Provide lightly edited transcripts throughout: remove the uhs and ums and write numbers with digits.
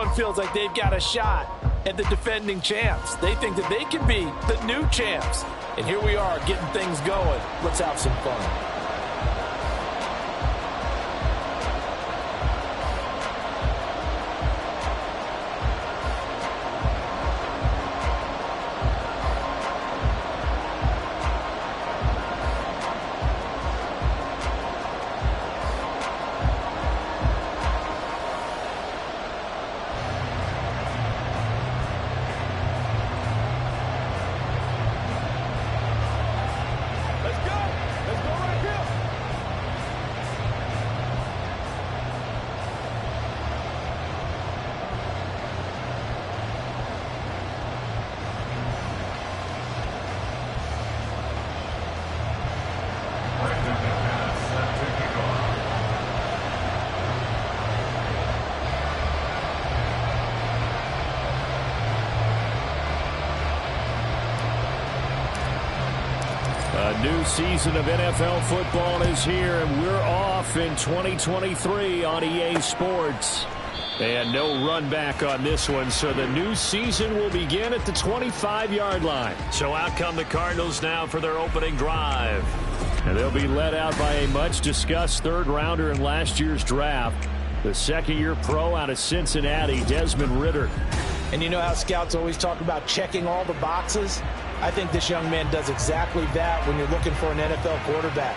everyone feels like they've got a shot at the defending champs. They think that they can be the new champs. And here we are getting things going. Let's have some fun. A new season of NFL football is here, and we're off in 2023 on EA Sports. And no run back on this one, so the new season will begin at the 25-yard line. So out come the Cardinals now for their opening drive. And they'll be led out by a much-discussed third-rounder in last year's draft, the second-year pro out of Cincinnati, Desmond Ridder. And you know how scouts always talk about checking all the boxes? I think this young man does exactly that when you're looking for an NFL quarterback.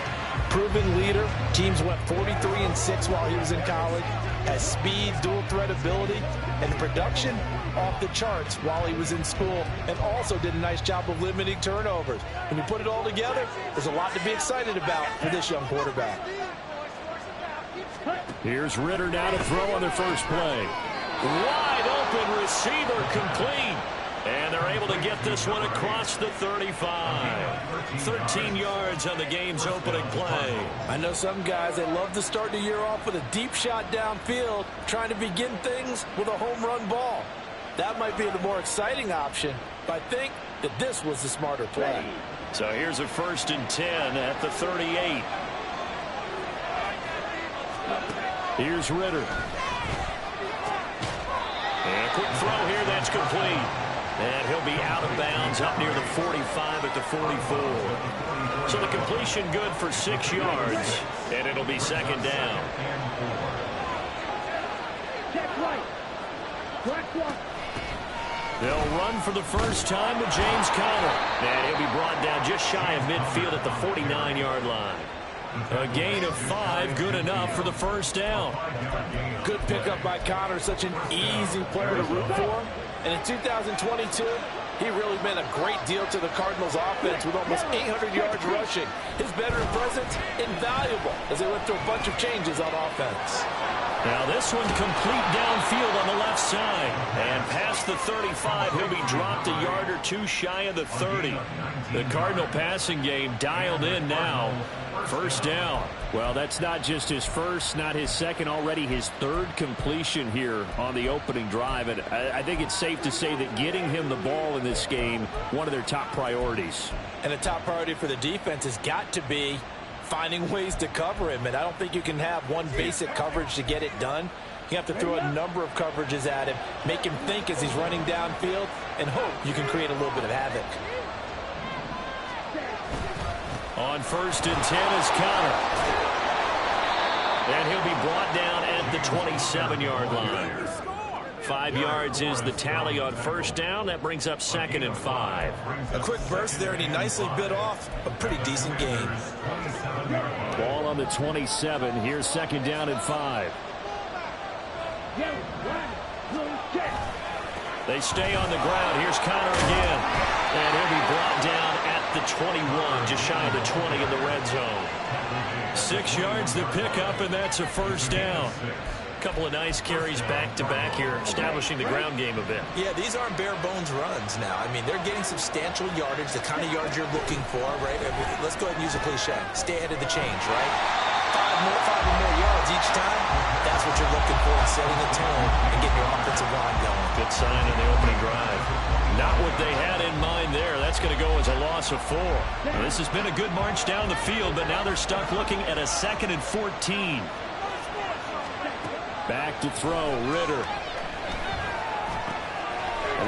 Proven leader. Teams went 43-6 while he was in college. Has speed, dual threat ability, and production off the charts while he was in school, and also did a nice job of limiting turnovers. When you put it all together, there's a lot to be excited about for this young quarterback. Here's Ridder now to throw on their first play. Wide open receiver, complete. And they're able to get this one across the 35. 13 yards on the game's opening play. I know some guys, they love to start the year off with a deep shot downfield, trying to begin things with a home run ball. That might be the more exciting option, but I think that this was the smarter play. So here's a 1st and 10 at the 38. Here's Ridder. And a quick throw here, that's complete. And he'll be out of bounds up near the 45 at the 44. So the completion good for 6 yards, and it'll be second down. They'll run for the first time with James Conner. And he'll be brought down just shy of midfield at the 49-yard line. A gain of 5, good enough for the first down. Good pickup by Conner, such an easy player to root for. And in 2022, he really meant a great deal to the Cardinals offense with almost 800 yards rushing. His veteran presence invaluable as they went through a bunch of changes on offense. Now this one complete downfield on the left side. And past the 35, he'll be dropped a yard or two shy of the 30. The Cardinal passing game dialed in now. First down. Well, that's not just his first, not his second, already his third completion here on the opening drive. And I think it's safe to say that getting him the ball in this game, one of their top priorities. And a top priority for the defense has got to be finding ways to cover him. And I don't think you can have one basic coverage to get it done. You have to throw a number of coverages at him, make him think as he's running downfield, and hope you can create a little bit of havoc. On 1st and 10 is Conner. And he'll be brought down at the 27-yard line. 5 yards is the tally on first down. That brings up 2nd and 5. A quick burst there, and he nicely bit off a pretty decent gain. Ball on the 27. Here's 2nd down and 5. They stay on the ground. Here's Conner again. And he'll be brought down at the 21, just shy of the 20 in the red zone. 6 yards to pick up, and that's a first down. A couple of nice carries back-to-back here, establishing the ground game a bit. Yeah, these aren't bare-bones runs now. I mean, they're getting substantial yardage, the kind of yards you're looking for, right? Let's go ahead and use a cliche. Stay ahead of the change, right? 5 or more yards each time. That's what you're looking for in setting a tone and getting your offensive line going. Good sign on the opening drive. Not what they had in mind there. That's going to go as a loss of 4. Now, this has been a good march down the field, but now they're stuck looking at a 2nd and 14. Back to throw, Ridder.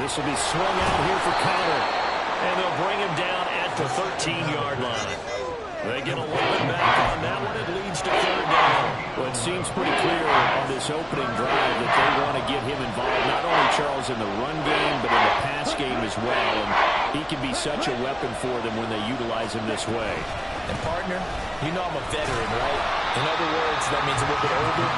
This will be swung out here for Conner. And they'll bring him down at the 13-yard line. They get a little bit back on that one. It leads to 3rd down. Well, it seems pretty clear on this opening drive that they want to get him involved, not only, Charles, in the run game, but in the pass game as well. And he can be such a weapon for them when they utilize him this way. And, partner, you know I'm a veteran, right? In other words, that means a little bit older.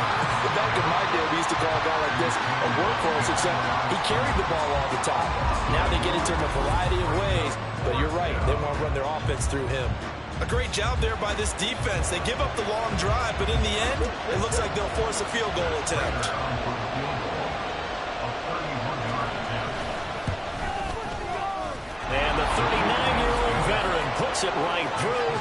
But back in my day, we used to call a guy like this a workhorse, except he carried the ball all the time. Now they get into him a variety of ways, but you're right. They want to run their offense through him. A great job there by this defense. They give up the long drive, but in the end, it looks like they'll force a field goal attempt. And the 39-year-old veteran puts it right through.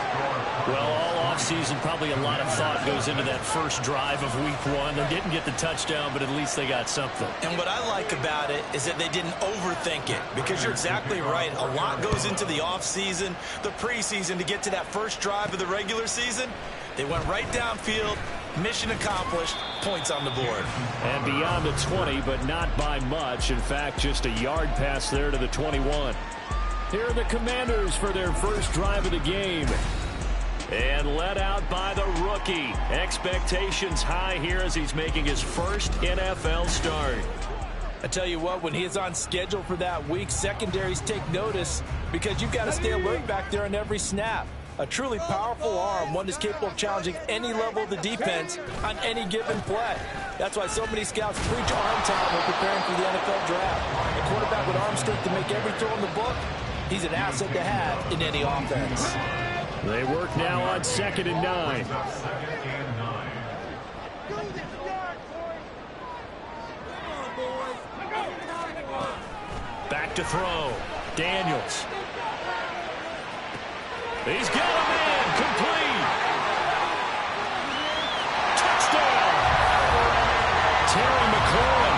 Well, all offseason, probably a lot of thought goes into that first drive of Week 1. They didn't get the touchdown, but at least they got something. And what I like about it is that they didn't overthink it, because you're exactly right. A lot goes into the offseason, the preseason, to get to that first drive of the regular season. They went right downfield, mission accomplished, points on the board. And beyond the 20, but not by much. In fact, just a yard pass there to the 21. Here are the Commanders for their first drive of the game. And led out by the rookie. Expectations high here as he's making his first NFL start. I tell you what, when he is on schedule for that week, secondaries take notice, because you've got to stay alert back there on every snap. A truly powerful arm, one that's capable of challenging any level of the defense on any given play. That's why so many scouts preach arm time when preparing for the NFL draft. A quarterback with arm strength to make every throw in the book, he's an asset to have in any offense. They work now on 2nd and 9. Back to throw. Daniels. He's got a man. Complete. Touchdown. Terry McLaurin.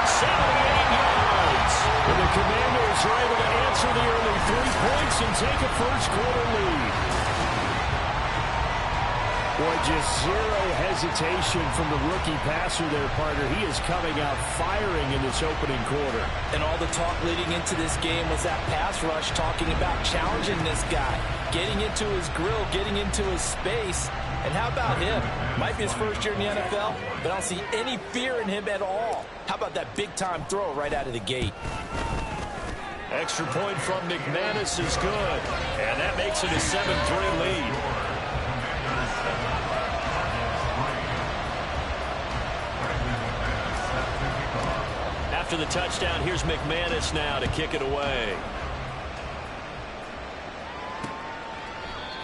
78 yards. And the Commanders are able to answer the early 3 points and take a first-quarter lead. Boy, just zero hesitation from the rookie passer there, partner. He is coming out firing in this opening quarter. And all the talk leading into this game was that pass rush, talking about challenging this guy, getting into his grill, getting into his space. And how about him? Might be his first year in the NFL, but I don't see any fear in him at all. How about that big-time throw right out of the gate? Extra point from McManus is good. And that makes it a 7-3 lead. After the touchdown, here's McManus now to kick it away.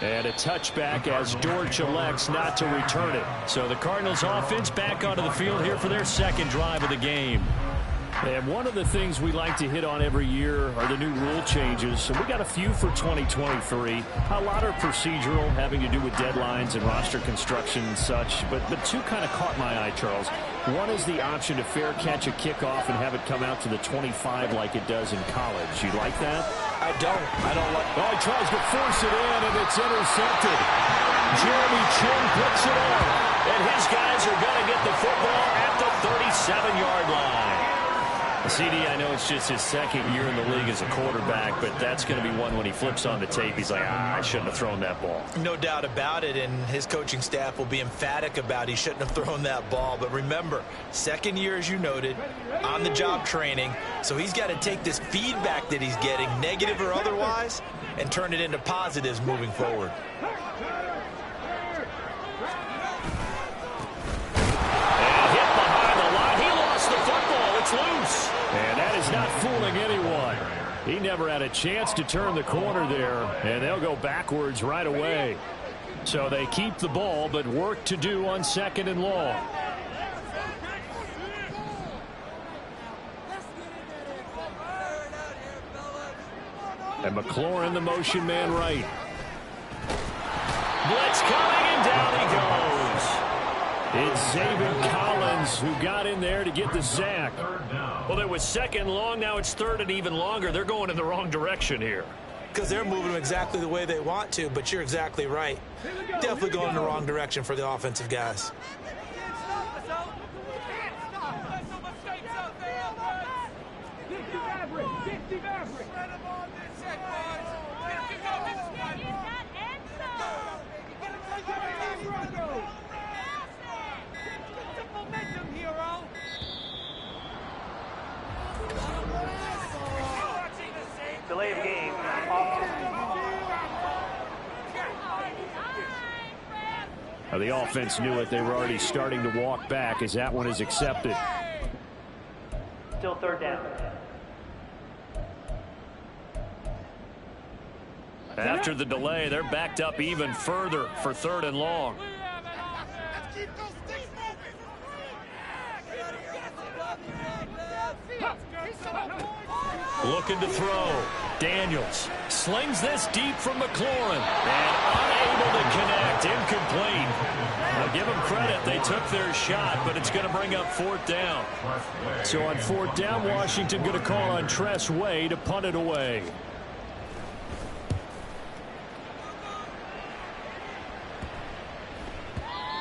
And a touchback as Dortch elects not to return it. So the Cardinals offense back onto the field here for their second drive of the game. And one of the things we like to hit on every year are the new rule changes. So we got a few for 2023. A lot are procedural, having to do with deadlines and roster construction and such. But two kind of caught my eye, Charles. One is the option to fair catch a kickoff and have it come out to the 25 like it does in college. You like that? I don't like Oh, he tries to force it in, and it's intercepted. Jeremy Chinn puts it on. And his guys are going to get the football at the 37-yard line. CD, I know it's just his second year in the league as a quarterback, but that's going to be one when he flips on the tape, he's like, I shouldn't have thrown that ball. No doubt about it, and his coaching staff will be emphatic about he shouldn't have thrown that ball. But remember, second year, as you noted, on-the-job training, so he's got to take this feedback that he's getting, negative or otherwise, and turn it into positives moving forward. Loose. And that is not fooling anyone. He never had a chance to turn the corner there, and they'll go backwards right away. So they keep the ball, but work to do on 2nd and long. And McLaurin, the motion man right. Blitz coming, and down he goes. It's Zaven Collins who got in there to get the sack. Well, it was 2nd long. Now it's 3rd and even longer. They're going in the wrong direction here. Because they're moving them exactly the way they want to, but you're exactly right. Definitely going in the wrong direction for the offensive guys. Delay of game. Now the offense knew it. They were already starting to walk back as that one is accepted. Still third down. After the delay, they're backed up even further for 3rd and long. Looking to throw. Daniels slings this deep from McLaurin and unable to connect. Incomplete. I'll give them credit. They took their shot, but it's going to bring up 4th down. So on 4th down, Washington going to call on Tress Way to punt it away.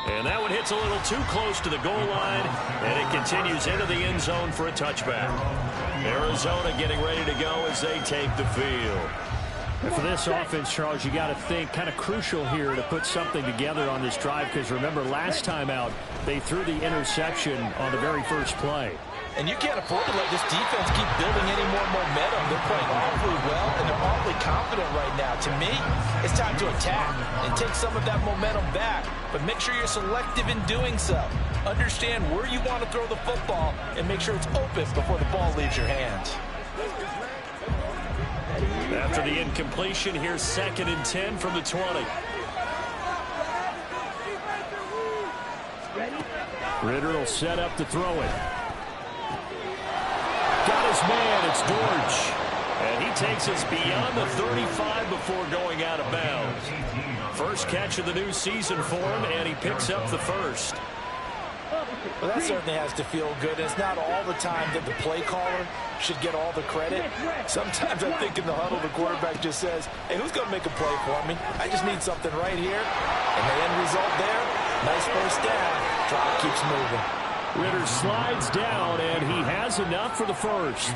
And that one hits a little too close to the goal line, and it continues into the end zone for a touchback. Arizona getting ready to go as they take the field. And for this offense, Charles, you got to think kind of crucial here to put something together on this drive, because remember last time out they threw the interception on the very first play. And you can't afford to let this defense keep building any more momentum. They're playing awfully well, and they're awfully confident right now. To me, it's time to attack and take some of that momentum back. But make sure you're selective in doing so. Understand where you want to throw the football and make sure it's open before the ball leaves your hands. After the incompletion, here's 2nd and 10 from the 20. Ridder will set up to throw it. Got his man. It's Dortch. And he takes us beyond the 35 before going out of bounds. First catch of the new season for him, and he picks up the first. Well, that certainly has to feel good. It's not all the time that the play caller should get all the credit. Sometimes I think in the huddle, the quarterback just says, hey, who's going to make a play for me? I just need something right here. And the end result there, nice first down. Drive keeps moving. Ridder slides down, and he has enough for the first.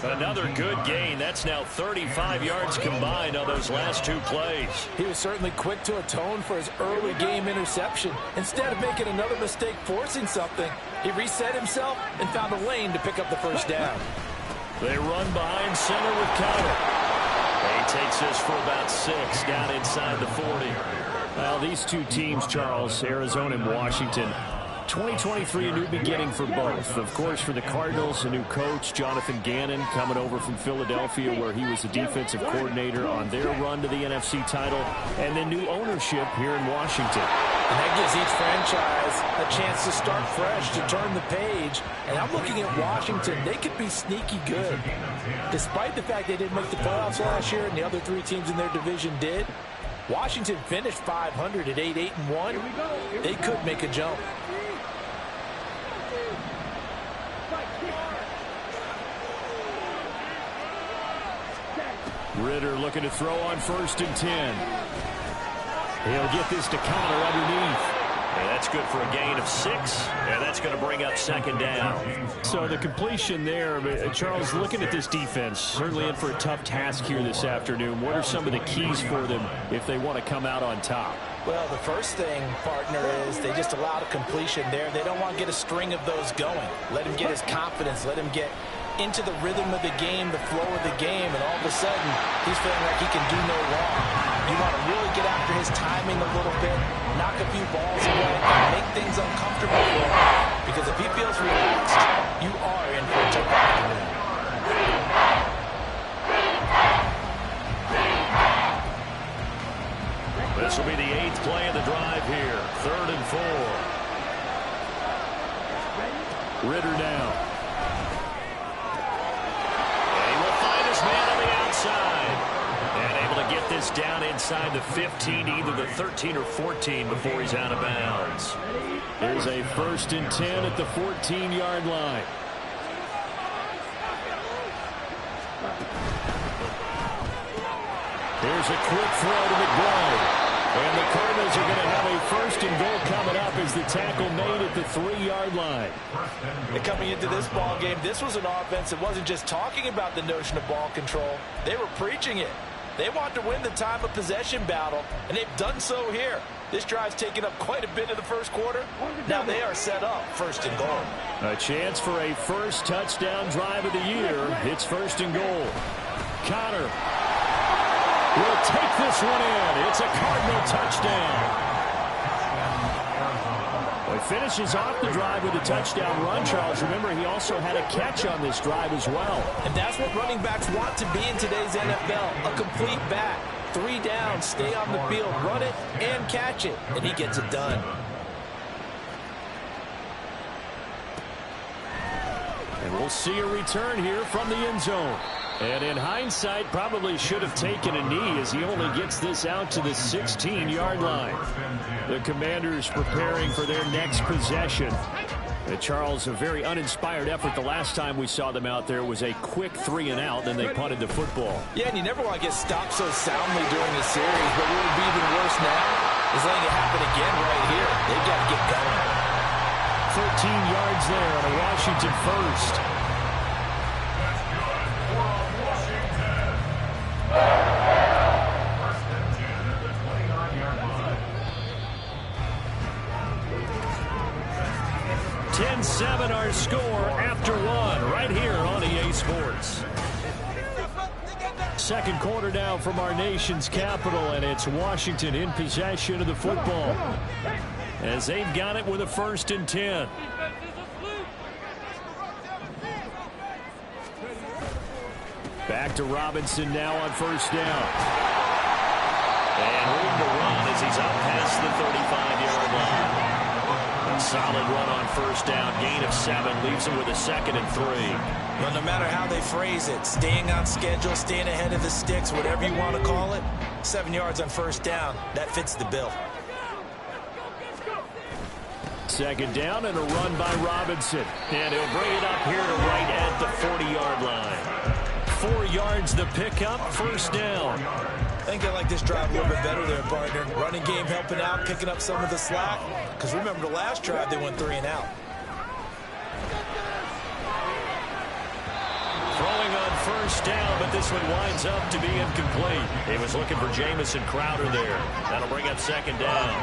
Another good gain. That's now 35 yards combined on those last 2 plays. He was certainly quick to atone for his early game interception. Instead of making another mistake forcing something, he reset himself and found a lane to pick up the first down. They run behind center with Counter. He takes this for about 6 down inside the 40. Well, these two teams, Charles, Arizona and Washington, 2023, a new beginning for both. Of course, for the Cardinals, a new coach, Jonathan Gannon, coming over from Philadelphia, where he was the defensive coordinator on their run to the NFC title, and then new ownership here in Washington. And that gives each franchise a chance to start fresh, to turn the page. And I'm looking at Washington. They could be sneaky good. Despite the fact they didn't make the playoffs last year and the other 3 teams in their division did, Washington finished 500 at 8-1. They could make a jump. Ridder looking to throw on 1st and 10. He'll get this to Connor underneath. And that's good for a gain of 6, and that's going to bring up 2nd down. So the completion there, Charles, looking at this defense, certainly in for a tough task here this afternoon. What are some of the keys for them if they want to come out on top? Well, the first thing, partner, is they just allowed a completion there. They don't want to get a string of those going. Let him get his confidence. Let him get into the rhythm of the game, the flow of the game, and all of a sudden, he's feeling like he can do no wrong. You want to really get after his timing a little bit, knock a few balls away, and make things uncomfortable for him. Because if he feels relaxed, you are in for a tough afternoon. This will be the 8th play of the drive here. 3rd and 4. Ridder now. Man on the outside. And able to get this down inside the 15, either the 13 or 14 before he's out of bounds. There's a 1st and 10 at the 14-yard line. Here's a quick throw to McBride. And the Cardinals are going to have a first and goal coming up as the tackle made at the 3-yard line. And coming into this ball game, this was an offense that wasn't just talking about the notion of ball control. They were preaching it. They want to win the time of possession battle, and they've done so here. This drive's taken up quite a bit of the first quarter. Now they are set up first and goal. A chance for a first touchdown drive of the year. It's first and goal. Connor will take this one in. It's a Cardinal touchdown. Well, he finishes off the drive with a touchdown run, Charles. Remember, he also had a catch on this drive as well. And that's what running backs want to be in today's NFL, a complete back. 3 down, stay on the field, run it, and catch it. And he gets it done. And we'll see a return here from the end zone. And in hindsight, probably should have taken a knee as he only gets this out to the 16-yard line. The Commanders preparing for their next possession. Charles, a very uninspired effort. The last time we saw them out there was a quick 3-and-out, then they punted the football. Yeah, and you never want to get stopped so soundly during the series, but what would be even worse now is letting it happen again right here. They've got to get going. 13 yards there on a Washington first. Ten-7 our score after one right here on EA Sports. Second quarter now from our nation's capital, and it's Washington in possession of the football as they've got it with a 1st and 10. Back to Robinson now on 1st down. And room to run as he's out past the 35-yard line. A solid run on 1st down. Gain of 7 leaves him with a 2nd and 3. Well, no matter how they phrase it, staying on schedule, staying ahead of the sticks, whatever you want to call it, 7 yards on 1st down, that fits the bill. 2nd down and a run by Robinson. And he'll bring it up here to right at the 40-yard line. 4 yards the pickup, 1st down. I think I like this drive a little bit better there, partner. Running game helping out, picking up some of the slack. Because remember the last drive, they went 3-and-out. Throwing on 1st down, but this one winds up to be incomplete. He was looking for Jamison Crowder there. That'll bring up 2nd down.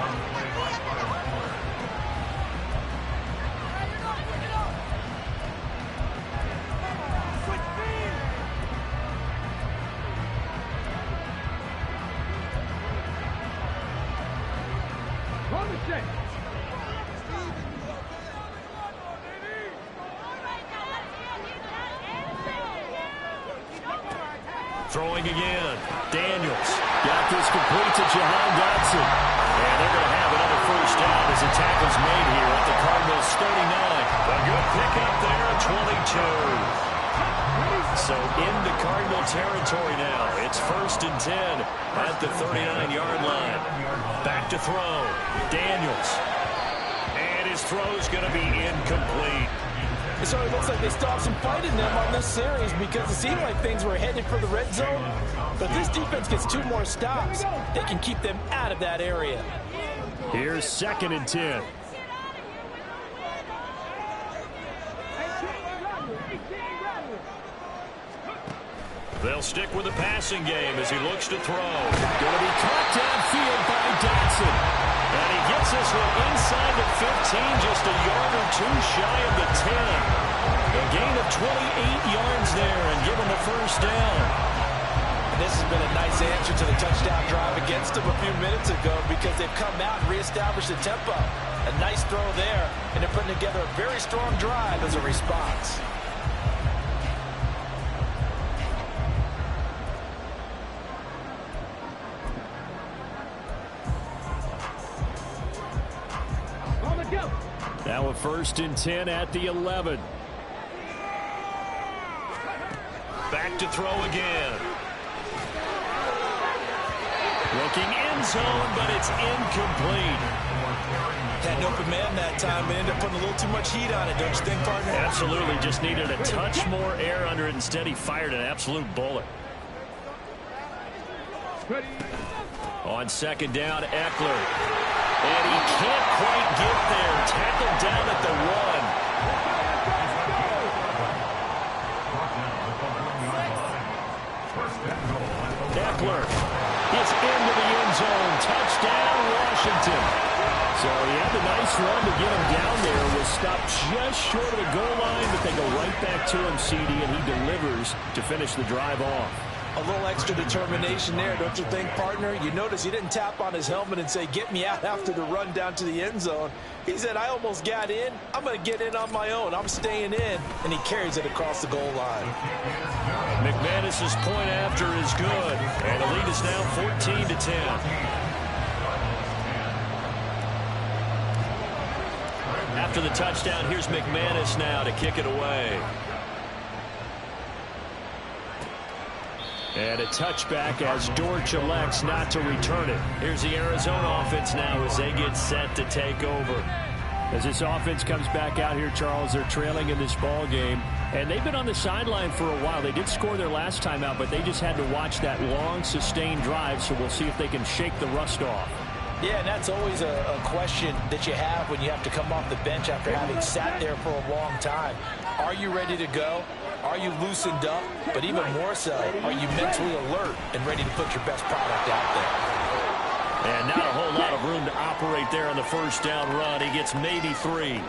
Throwing again. Daniels. Got this complete to Jahan Dotson. And they're going to have another 1st down as the tackle's made here at the Cardinals' 39. A good pickup there at 22. So into Cardinal territory now. It's 1st and 10 at the 39-yard line. Back to throw. Daniels. And his throw's going to be incomplete. So it looks like they still have some fight in them on this series because it seemed like things were headed for the red zone. But this defense gets 2 more stops. They can keep them out of that area. Here's 2nd and 10. They'll stick with the passing game as he looks to throw. Going to be caught downfield by Dotson. And he gets this one inside the 15, just a yard or 2 shy of the 10. A gain of 28 yards there and give him the 1st down. And this has been a nice answer to the touchdown drive against them a few minutes ago because they've come out and reestablished the tempo. A nice throw there, and they're putting together a very strong drive as a response. Now a 1st and 10 at the 11. Back to throw again. Looking end zone, but it's incomplete. Had an open man that time, but ended up putting a little too much heat on it, don't you think, partner? Absolutely, just needed a touch more air under it. Instead, he fired an absolute bullet. On second down, Eckler. And he can't quite get there. Tackled down at the 1. Eckler is into the end zone. Touchdown, Washington. So he had a nice run to get him down there. Was stopped just short of the goal line, but they go right back to him, CD, and he delivers to finish the drive off. A little extra determination there, don't you think, partner? You notice he didn't tap on his helmet and say, get me out after the run down to the end zone. He said, I almost got in. I'm going to get in on my own. I'm staying in. And he carries it across the goal line. McManus's point after is good. And the lead is now 14-10. After the touchdown, here's McManus now to kick it away. And a touchback as Dortch elects not to return it. Here's the Arizona offense now as they get set to take over. As this offense comes back out here, Charles, they're trailing in this ball game. And they've been on the sideline for a while. They did score their last time out, but they just had to watch that long, sustained drive. So we'll see if they can shake the rust off. Yeah, and that's always a question that you have when you have to come off the bench after having sat there for a long time. Are you ready to go? Are you loosened up? But even more so, are you mentally alert and ready to put your best product out there? And not a whole lot of room to operate there on the first down run. He gets maybe 3.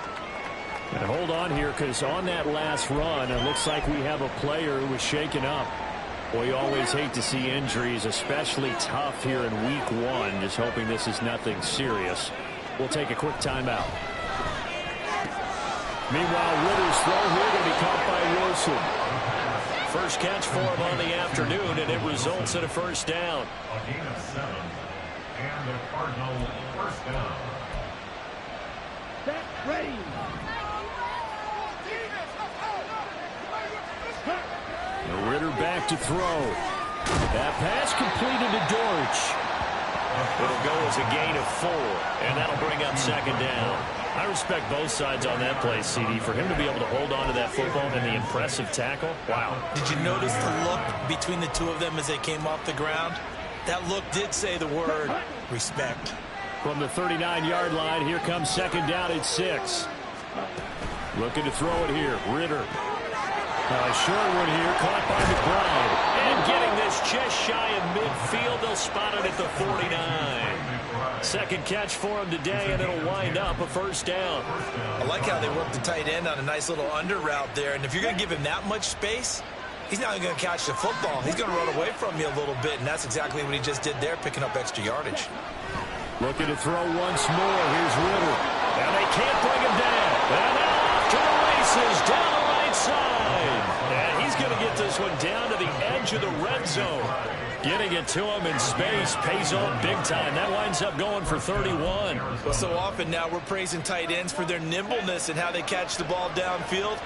And hold on here, because on that last run, it looks like we have a player who was shaken up. Boy, you always hate to see injuries, especially tough here in week 1. Just hoping this is nothing serious. We'll take a quick timeout. Meanwhile, Ritter's throw here going to be caught by Wilson. First catch for him on the afternoon, and it results in a first down. A gain of 7, and the Cardinals first down. Set, ready. Ritter back to throw. That pass completed to Dortch. It'll go as a gain of 4, and that'll bring up second down. I respect both sides on that play, CD. For him to be able to hold on to that football and the impressive tackle, wow. Did you notice the look between the two of them as they came off the ground? That look did say the word respect. From the 39-yard line, here comes second down at 6. Looking to throw it here, Ritter. Short one here, caught by McBride. And getting this just shy of midfield, they'll spot it at the 49. Second catch for him today, and it'll wind up a first down. I like how they worked the tight end on a nice little under route there. And if you're going to give him that much space, he's not going to catch the football. He's going to run away from you a little bit, and that's exactly what he just did there, picking up extra yardage. Looking to throw once more. Here's Ritter. And they can't bring him down. And now off to the races down the right side. And he's going to get this one down to the edge of the red zone. Getting it to him in space pays off big time. That winds up going for 31. Well, so often now we're praising tight ends for their nimbleness and how they catch the ball downfield.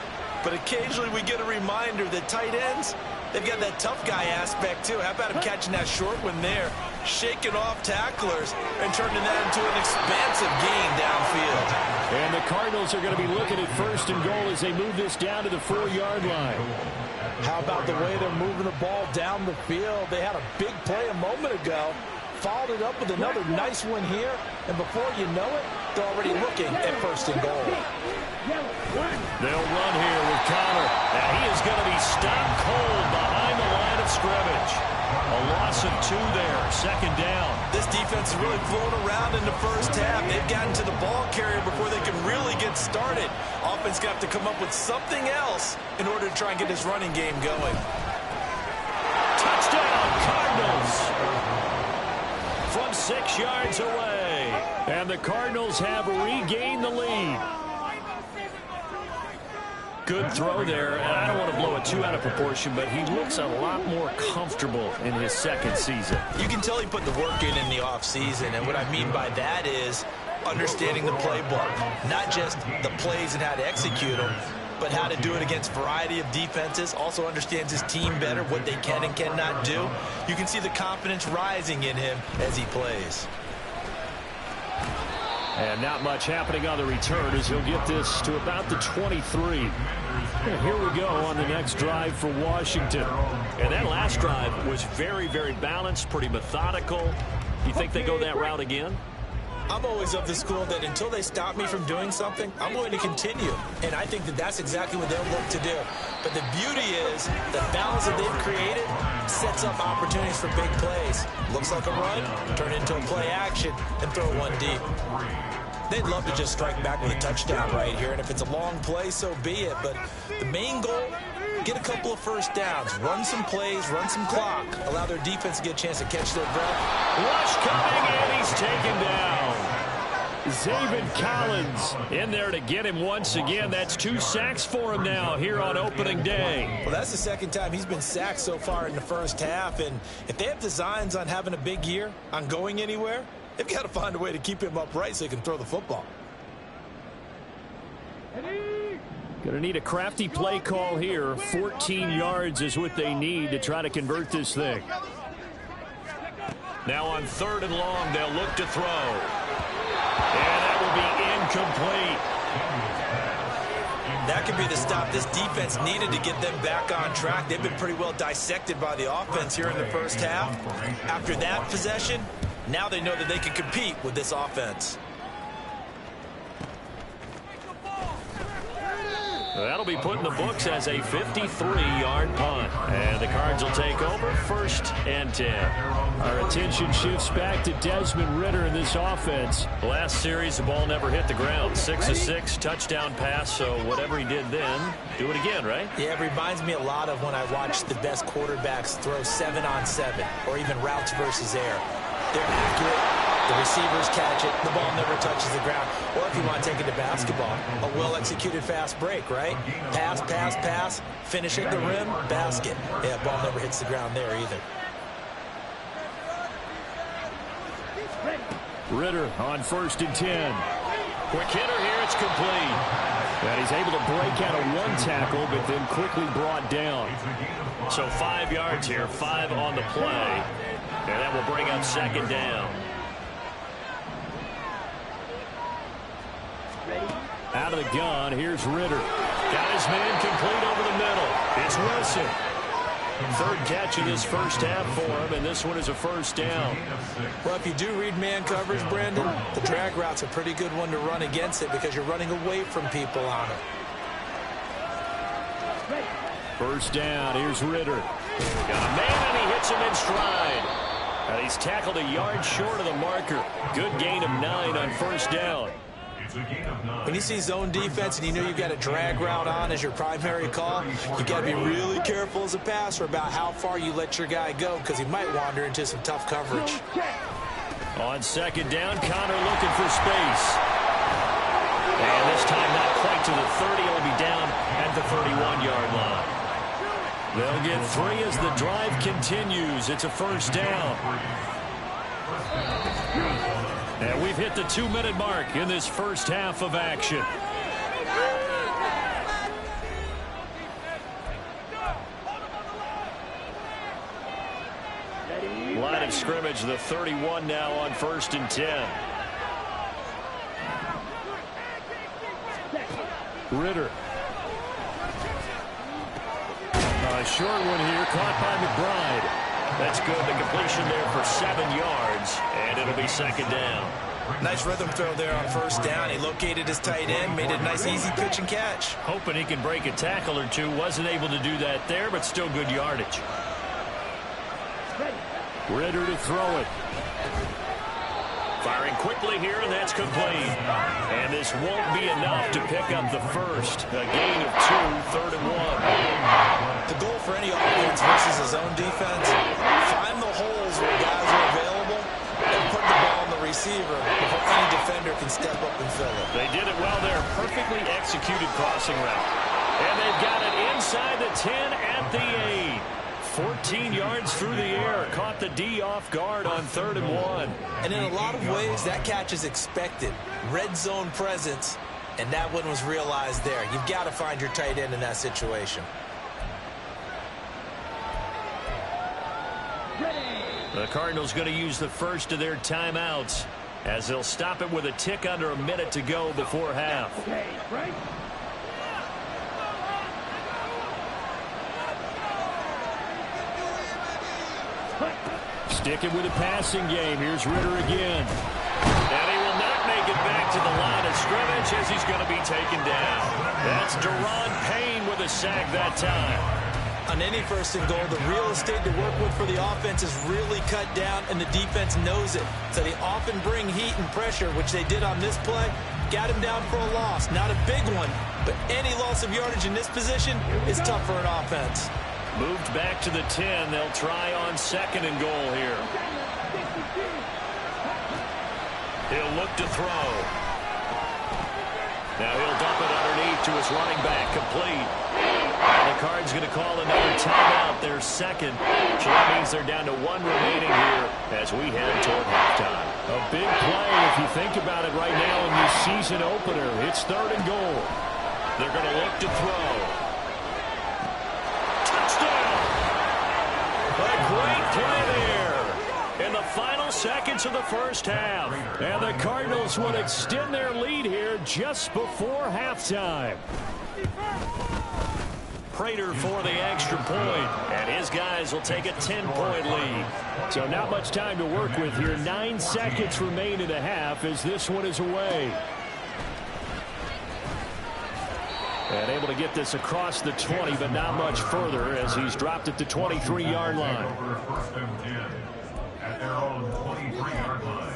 But occasionally we get a reminder that tight ends, they've got that tough guy aspect too. How about him catching that short one there, shaking off tacklers, and turning that into an expansive gain downfield. And the Cardinals are going to be looking at first and goal as they move this down to the 4-yard line. How about the way they're moving the ball down the field? They had a big play a moment ago, followed it up with another nice one here, and before you know it, they're already looking at first and goal. They'll run here with Connor, and he is going to be stopped cold behind the line of scrimmage. A loss of 2 there, second down. This defense is really flowing around in the first half. They've gotten to the ball carrier before they can really get started. Offense got to come up with something else in order to try and get this running game going. Touchdown, Cardinals! From 6 yards away. And the Cardinals have regained the lead. Good throw there, and I don't want to blow it too out of proportion, but he looks a lot more comfortable in his second season. You can tell he put the work in the offseason, and what I mean by that is understanding the playbook. Not just the plays and how to execute them, but how to do it against a variety of defenses. Also understands his team better, what they can and cannot do. You can see the confidence rising in him as he plays. And not much happening on the return as he'll get this to about the 23. And here we go on the next drive for Washington. And that last drive was very, very balanced, pretty methodical. You think they go that route again? I'm always of the school that until they stop me from doing something, I'm going to continue. And I think that that's exactly what they'll look to do. But the beauty is the balance that they've created sets up opportunities for big plays. Looks like a run, turn into a play action, and throw one deep. They'd love to just strike back with a touchdown right here. And if it's a long play, so be it. But the main goal, get a couple of first downs, run some plays, run some clock, allow their defense to get a chance to catch their breath. Rush coming, and he's taken down. Zaven Collins in there to get him once again. That's 2 sacks for him now here on opening day. Well, that's the second time he's been sacked so far in the first half. And if they have designs on having a big year, on going anywhere, they've got to find a way to keep him upright so he can throw the football. Going to need a crafty play call here. 14 yards is what they need to try to convert this thing. Now on 3rd and long, they'll look to throw. And that will be incomplete. That could be the stop this defense needed to get them back on track. They've been pretty well dissected by the offense here in the first half. After that possession, now they know that they can compete with this offense. That'll be put in the books as a 53-yard punt. And the Cards will take over 1st and 10. Our attention shifts back to Desmond Ridder in this offense. Last series, the ball never hit the ground. 6 of 6, touchdown pass. So whatever he did then, do it again, right? Yeah, it reminds me a lot of when I watch the best quarterbacks throw 7-on-7 or even routes versus air. They're accurate. The receivers catch it. The ball never touches the ground. Or if you want to take it to basketball, a well-executed fast break, right? Pass, pass, pass. Finish at the rim, basket. Yeah, ball never hits the ground there either. Ridder on 1st and 10. Quick hitter here. It's complete. And he's able to break out of 1 tackle, but then quickly brought down. So 5 yards here, 5 on the play. And that will bring up 2nd down. Out of the gun, here's Ridder. Got his man complete over the middle. It's Wilson. 3rd catch in this first half for him, and this one is a 1st down. Well, if you do read man coverage, Brandon, the drag route's a pretty good one to run against it because you're running away from people on it. 1st down, here's Ridder. Got a man, and he hits him in stride. And he's tackled a yard short of the marker. Good gain of 9 on 1st down. When you see zone defense and you know you've got a drag route on as your primary call, you got to be really careful as a passer about how far you let your guy go because he might wander into some tough coverage. On 2nd down, Connor looking for space. And this time not quite to the 30. He'll be down at the 31-yard line. They'll get 3 as the drive continues. It's a 1st down. And we've hit the 2-minute mark in this first half of action. Line of scrimmage, the 31 now on 1st and 10. Ridder. A short one here, caught by McBride. That's good. The completion there for 7 yards, and it'll be 2nd down. Nice rhythm throw there on 1st down. He located his tight end, made it a nice easy pitch and catch. Hoping he can break a tackle or two. Wasn't able to do that there, but still good yardage. Ridder to throw it. Firing quickly here, and that's complete. And this won't be enough to pick up the first. A gain of 2, 3rd and 1. The goal for any offense versus a zone defense, find the holes where guys are available and put the ball on the receiver before any defender can step up and fill it. They did it well there. Perfectly executed crossing route. And they've got it inside the 10 at the 8. 14 yards through the air. Caught the D off guard on 3rd and 1. And in a lot of ways, that catch is expected. Red zone presence, and that one was realized there. You've got to find your tight end in that situation. The Cardinals going to use the first of their timeouts as they'll stop it with a tick under a minute to go before half. Sticking with the passing game. Here's Ridder again. And he will not make it back to the line of scrimmage as he's going to be taken down. That's Daron Payne with a sack that time. On any first and goal, the real estate to work with for the offense is really cut down, and the defense knows it. So they often bring heat and pressure, which they did on this play. Got him down for a loss. Not a big one, but any loss of yardage in this position is tough for an offense. Moved back to the 10. They'll try on second and goal here. He'll look to throw. Now he'll dump it underneath to his running back. Complete. And the Cards going to call another timeout, their second. So that means they're down to 1 remaining here as we head toward halftime. A big play if you think about it right now in this season opener. It's third and goal. They're going to look to throw. Touchdown! A great play there in the final seconds of the first half. And the Cardinals will extend their lead here just before halftime. Prater for the extra point, and his guys will take a 10-point lead. So not much time to work with here. 9 seconds remain in the half as this one is away. And able to get this across the 20, but not much further as he's dropped it to 23-yard line. First and 10 at their own 23-yard line.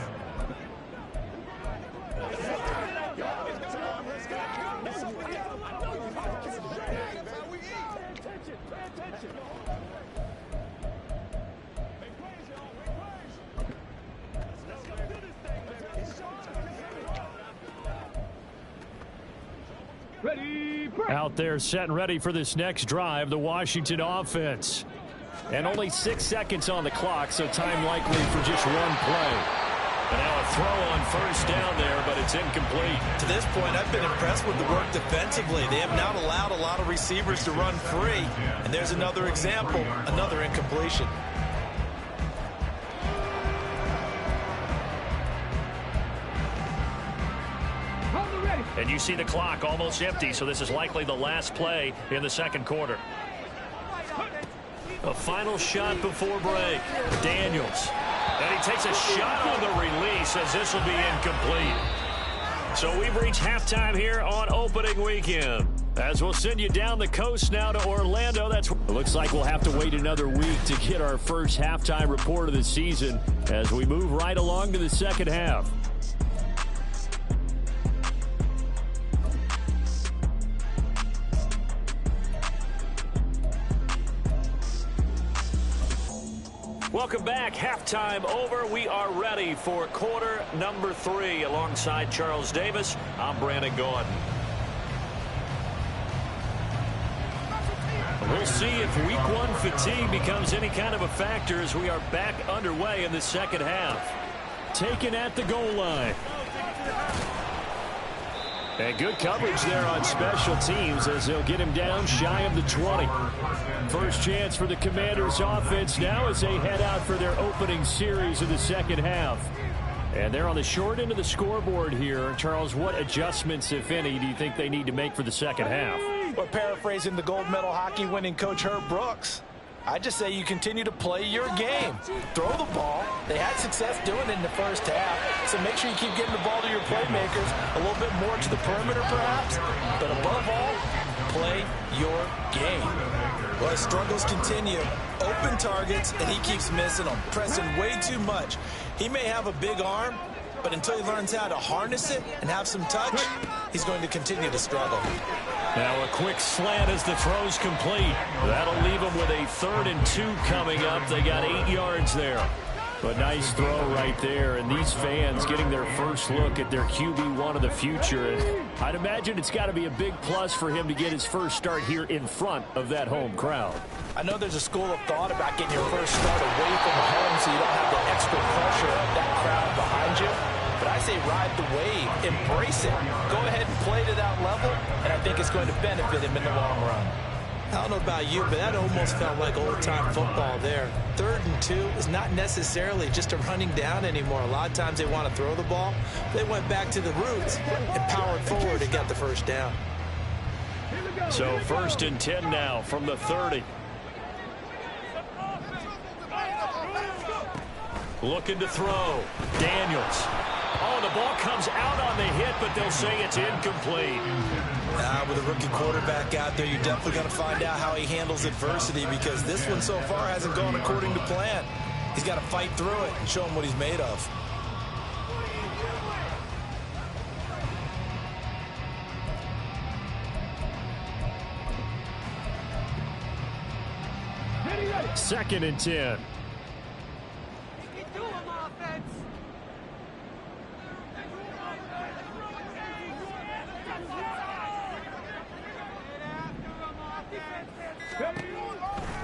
Out there set and ready for this next drive, the Washington offense. And only 6 seconds on the clock, so time likely for just one play. And now a throw on first down there, but it's incomplete. To this point, I've been impressed with the work defensively. They have not allowed a lot of receivers to run free. And there's another example, another incompletion. And you see the clock almost empty, so this is likely the last play in the second quarter. A final shot before break. Daniels. And he takes a shot on the release as this will be incomplete. So we've reached halftime here on opening weekend. As we'll send you down the coast now to Orlando. It looks like we'll have to wait another week to get our first halftime report of the season as we move right along to the second half. Welcome back. Halftime over. We are ready for quarter number 3. Alongside Charles Davis, I'm Brandon Gaudin. We'll see if week 1 fatigue becomes any kind of a factor as we are back underway in the second half. Taken at the goal line. And good coverage there on special teams as they'll get him down shy of the 20. First chance for the Commanders offense now as they head out for their opening series of the second half. And they're on the short end of the scoreboard here. Charles, what adjustments, if any, do you think they need to make for the second half? Well, paraphrasing the gold medal hockey winning coach Herb Brooks, I just say you continue to play your game. Throw the ball. They had success doing it in the first half, so make sure you keep getting the ball to your playmakers, a little bit more to the perimeter perhaps, but above all, play your game. Well, his struggles continue. Open targets, and he keeps missing them, pressing way too much. He may have a big arm, but until he learns how to harness it and have some touch, he's going to continue to struggle. Now a quick slant as the throw's complete. That'll leave them with a 3rd and 2 coming up. They got 8 yards there. But nice throw right there, and these fans getting their first look at their QB1 of the future. And I'd imagine it's got to be a big plus for him to get his first start here in front of that home crowd. I know there's a school of thought about getting your first start away from home so you don't have the extra pressure of that crowd behind you. But I say ride the wave, embrace it, go ahead and play to that level, and I think it's going to benefit him in the long run. I don't know about you, but that almost felt like old-time football there. 3rd and 2 is not necessarily just a running down anymore. A lot of times they want to throw the ball. They went back to the roots and powered forward to get the first down. So 1st and 10 now from the 30. Looking to throw. Daniels. Oh, the ball comes out on the hit, but they'll say it's incomplete. With a rookie quarterback out there, you're definitely going to find out how he handles adversity, because this one so far hasn't gone according to plan. He's got to fight through it and show him what he's made of. Second and 10.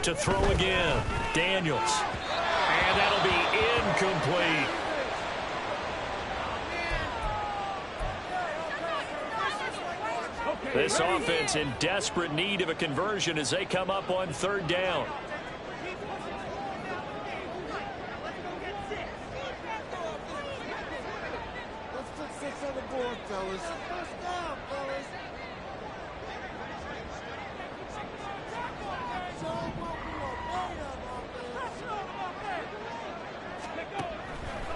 To throw again. Daniels. And that'll be incomplete. This offense in desperate need of a conversion as they come up on third down. Let's put 6 on the board, fellas. First down, fellas.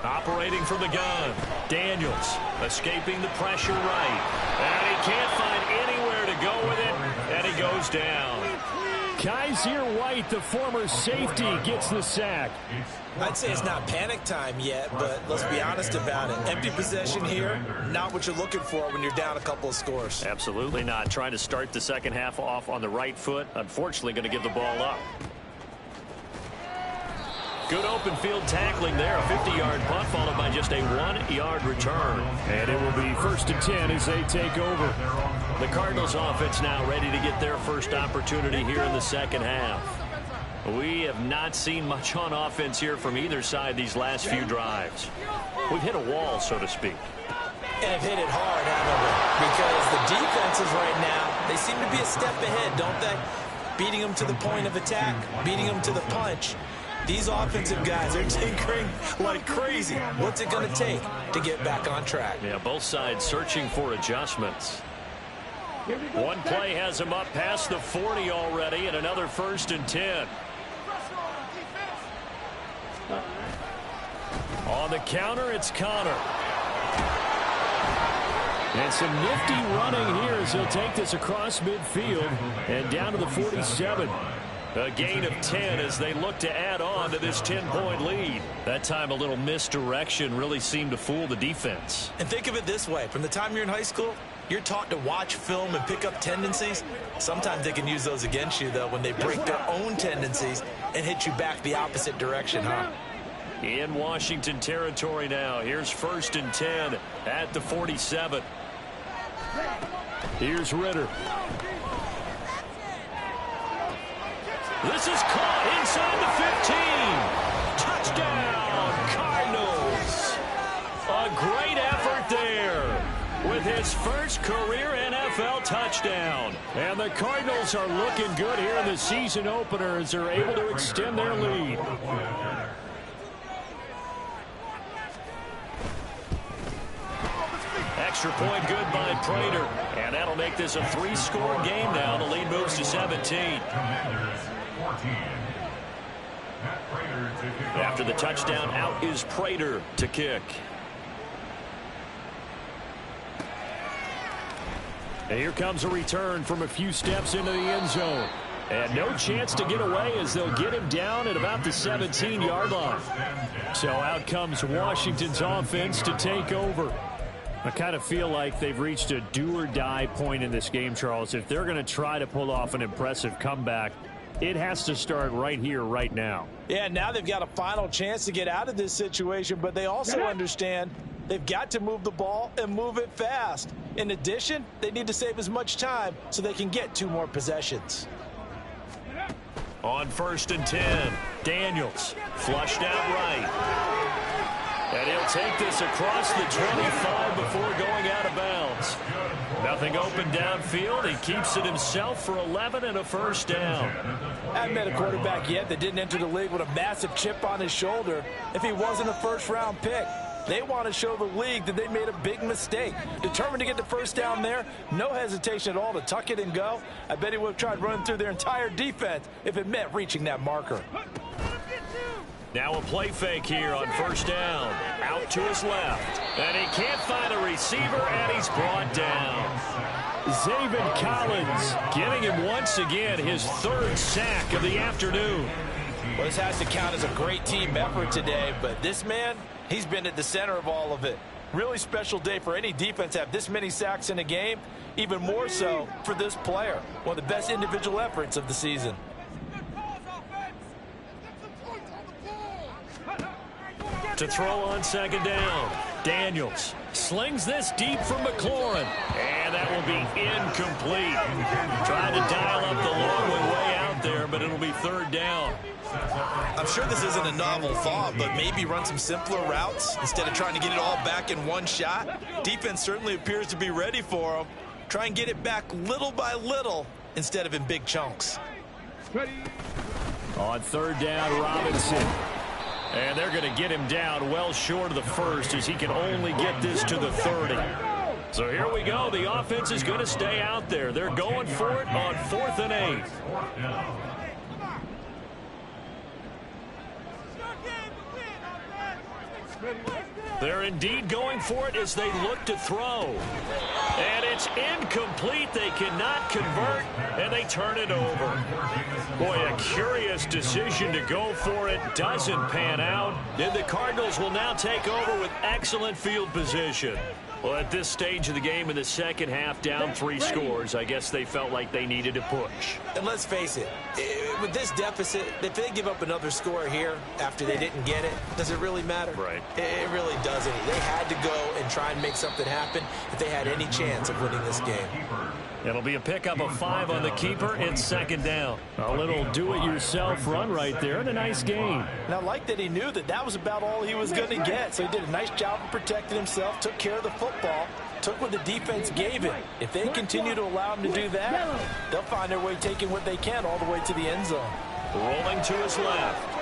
Operating from the gun. Daniels escaping the pressure right. And he can't find anywhere to go with it. And he goes down. Kaiser White, the former safety, gets the sack. I'd say it's not panic time yet, but let's be honest about it. Empty possession here, not what you're looking for when you're down a couple of scores. Absolutely not. Trying to start the second half off on the right foot. Unfortunately, going to give the ball up. Good open field tackling there. A 50-yard punt followed by just a 1-yard return. And it will be first and 10 as they take over. The Cardinals offense now ready to get their first opportunity here in the second half. We have not seen much on offense here from either side these last few drives. We've hit a wall, so to speak. And have hit it hard, haven't we? Because the defenses right now, they seem to be a step ahead, don't they? Beating them to the point of attack, beating them to the punch. These offensive guys are tinkering like crazy. What's it going to take to get back on track? Yeah, both sides searching for adjustments. One play has him up past the 40 already, and another first and 10. On the counter, it's Connor. And some nifty running here as he'll take this across midfield and down to the 47. A gain of 10 as they look to add on to this 10-point lead. That time a little misdirection really seemed to fool the defense. And think of it this way. From the time you're in high school, you're taught to watch film and pick up tendencies. Sometimes they can use those against you, though, when they break their own tendencies and hit you back the opposite direction, huh? In Washington territory now. Here's first and 10 at the 47. Here's Ritter. This is caught inside the 15. Touchdown, Cardinals. A great effort there with his first career NFL touchdown. And the Cardinals are looking good here in the season opener as they're able to extend their lead. Extra point good by Prater. And that'll make this a 3-score game now. The lead moves to 17. After the touchdown, out is Prater to kick. And here comes a return from a few steps into the end zone. And no chance to get away as they'll get him down at about the 17-yard line. So out comes Washington's offense to take over. I kind of feel like they've reached a do-or-die point in this game, Charles. If they're going to try to pull off an impressive comeback, it has to start right here, right now. Yeah, now they've got a final chance to get out of this situation, but they also understand they've got to move the ball and move it fast. In addition, they need to save as much time so they can get 2 more possessions. On first and 10, Daniels flushed out right. And he'll take this across the 25 before going out of bounds. Nothing open downfield. He keeps it himself for 11 and a first down. I haven't met a quarterback yet that didn't enter the league with a massive chip on his shoulder if he wasn't a first-round pick. They want to show the league that they made a big mistake. Determined to get the first down there, no hesitation at all to tuck it and go. I bet he would have tried running through their entire defense if it meant reaching that marker. Now a play fake here on first down. Out to his left. And he can't find a receiver, and he's brought down. Zaven Collins getting him once again his third sack of the afternoon. Well, this has to count as a great team effort today, but this man, he's been at the center of all of it. Really special day for any defense to have this many sacks in a game, even more so for this player. One of the best individual efforts of the season. To throw on second down. Daniels slings this deep from McLaurin. And that will be incomplete. Trying to dial up the long way out there, but it'll be third down. I'm sure this isn't a novel thought, but maybe run some simpler routes instead of trying to get it all back in one shot. Defense certainly appears to be ready for them. Try and get it back little by little instead of in big chunks. On third down, Robinson. And they're going to get him down well short of the first as he can only get this to the 30. So here we go. The offense is going to stay out there. They're going for it on 4th and 8. They're indeed going for it as they look to throw. And it's incomplete. They cannot convert, and they turn it over. Boy, a curious decision to go for it. Doesn't pan out. And the Cardinals will now take over with excellent field position. Well, at this stage of the game in the second half, down 3 scores, I guess they felt like they needed to push. And let's face it, with this deficit, if they give up another score here after they didn't get it, does it really matter? Right. It really doesn't. They had to go and try and make something happen if they had any chance of winning this game. It'll be a pickup of 5 on the keeper in second down. A little do-it-yourself run right there and a nice gain. And I like that he knew that that was about all he was going to get. So he did a nice job of protecting himself, took care of the football, took what the defense gave him. If they continue to allow him to do that, they'll find their way taking what they can all the way to the end zone. Rolling to his left.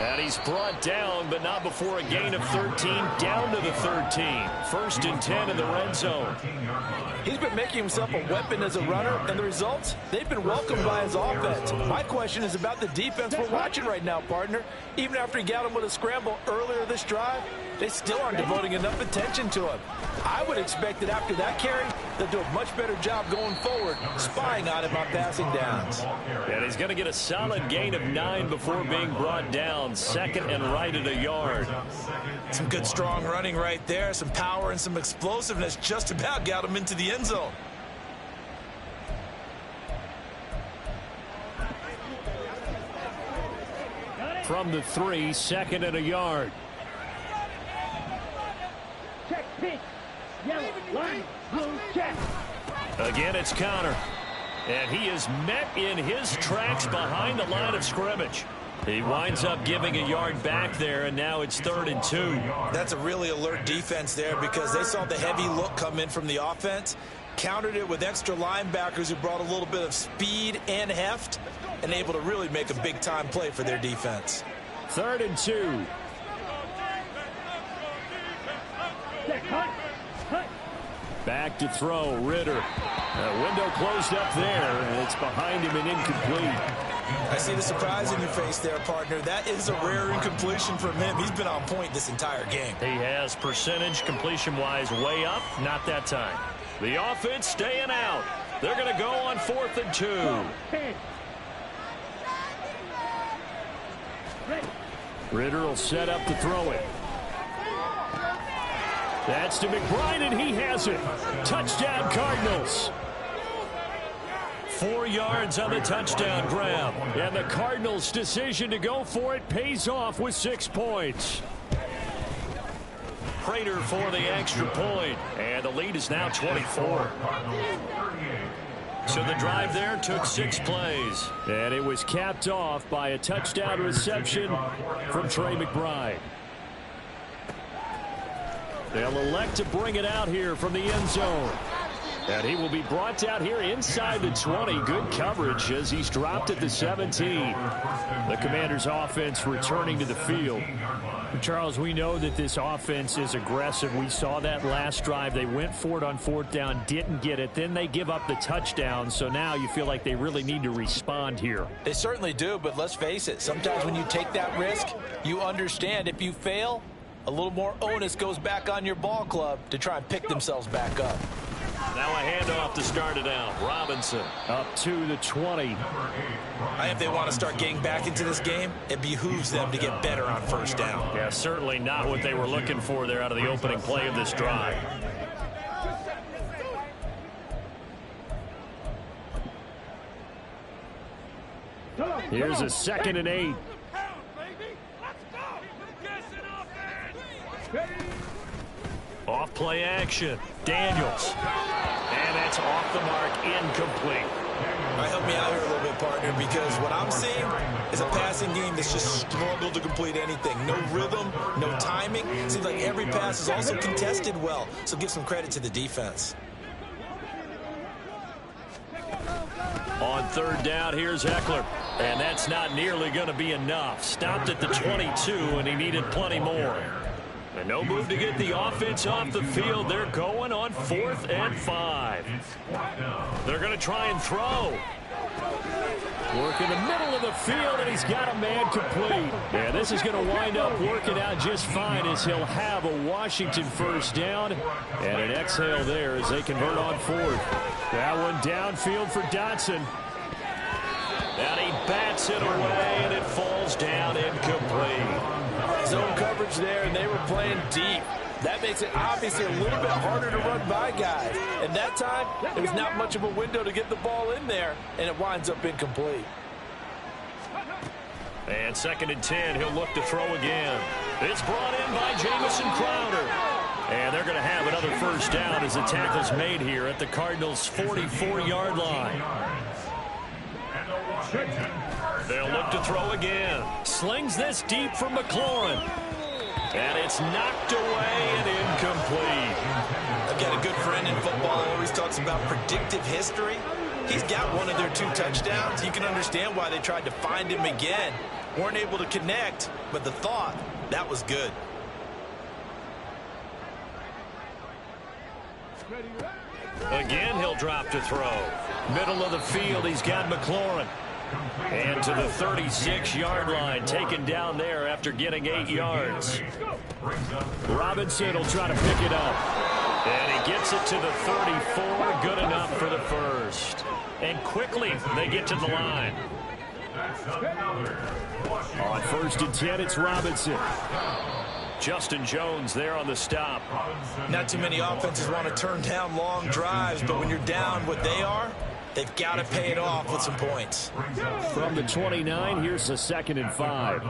And he's brought down, but not before a gain of 13, down to the 13. 1st and 10 in the red zone. He's been making himself a weapon as a runner, and the results, they've been welcomed by his offense. My question is about the defense we're watching right now, partner. Even after he got him with a scramble earlier this drive, they still aren't devoting enough attention to him. I would expect that after that carry, they'll do a much better job going forward, spying on him on passing downs. And he's going to get a solid gain of 9 before being brought down. 2nd and right at a yard. Some good strong running right there, some power and some explosiveness just about got him into the end zone. From the 3, 2nd and a yard. Check, pitch, yellow, line, blue, check. Again, it's Connor. And he is met in his tracks behind the line of scrimmage. He winds up giving a yard back there, and now it's 3rd and 2. That's a really alert defense there because they saw the heavy look come in from the offense, countered it with extra linebackers who brought a little bit of speed and heft, and able to really make a big-time play for their defense. 3rd and 2. Back to throw, Ritter. Window closed up there, and it's behind him and incomplete. I see the surprise in your face there, partner. That is a rare incompletion from him. He's been on point this entire game. He has percentage completion-wise way up, not that time. The offense staying out. They're going to go on 4th and 2. Ritter will set up to throw it. That's to McBride, and he has it. Touchdown, Cardinals. 4 yards on the touchdown grab. And the Cardinals' decision to go for it pays off with 6 points. Prater for the extra point. And the lead is now 24. So the drive there took 6 plays. And it was capped off by a touchdown reception from Trey McBride. They'll elect to bring it out here from the end zone. And he will be brought out here inside the 20. Good coverage as he's dropped at the 17. The Commanders' offense returning to the field. Charles, we know that this offense is aggressive. We saw that last drive. They went for it on 4th down, didn't get it. Then they give up the touchdown. So now you feel like they really need to respond here. They certainly do, but let's face it. Sometimes when you take that risk, you understand if you fail, a little more onus goes back on your ball club to try and pick themselves back up. Now a handoff to start it out. Robinson. Up to the 20. I think if they want to start getting back into this game, it behooves them to get better on 1st down. Yeah, certainly not what they were looking for there out of the opening play of this drive. Here's a 2nd and 8. Off play action. Daniels. And that's off the mark, incomplete. All right, help me out here a little bit, partner, because what I'm seeing is a passing game that's just struggled to complete anything. No rhythm, no timing. Seems like every pass is also contested well, so give some credit to the defense. On 3rd down, here's Eckler. And that's not nearly going to be enough. Stopped at the 22, and he needed plenty more. And no move to get the offense off the field. They're going on 4th and 5. They're going to try and throw. Work in the middle of the field, and he's got a man complete. Yeah, this is going to wind up working out just fine as he'll have a Washington 1st down. And an exhale there as they convert on 4th. That one downfield for Dotson. And he bats it away, and it falls down incomplete. Zone coverage there, and they were playing deep. That makes it obviously a little bit harder to run by guys. And that time, there was not much of a window to get the ball in there, and it winds up incomplete. And 2nd and 10, he'll look to throw again. It's brought in by Jamison Crowder. And they're going to have another 1st down as the tackle's made here at the Cardinals' 44-yard line. They'll look to throw again. Slings this deep from McLaurin. And it's knocked away and incomplete. I've got a good friend in football who always talks about predictive history. He's got one of their 2 touchdowns. You can understand why they tried to find him again. Weren't able to connect, but the thought, that was good. Again, he'll drop to throw. Middle of the field, he's got McLaurin. And to the 36-yard line, taken down there after getting 8 yards. Robinson will try to pick it up. And he gets it to the 34, good enough for the 1st. And quickly, they get to the line. On 1st and 10, it's Robinson. Justin Jones there on the stop. Not too many offenses want to turn down long drives, but when you're down what they are, they've got to pay it off with some points. From the 29, here's the 2nd and 5.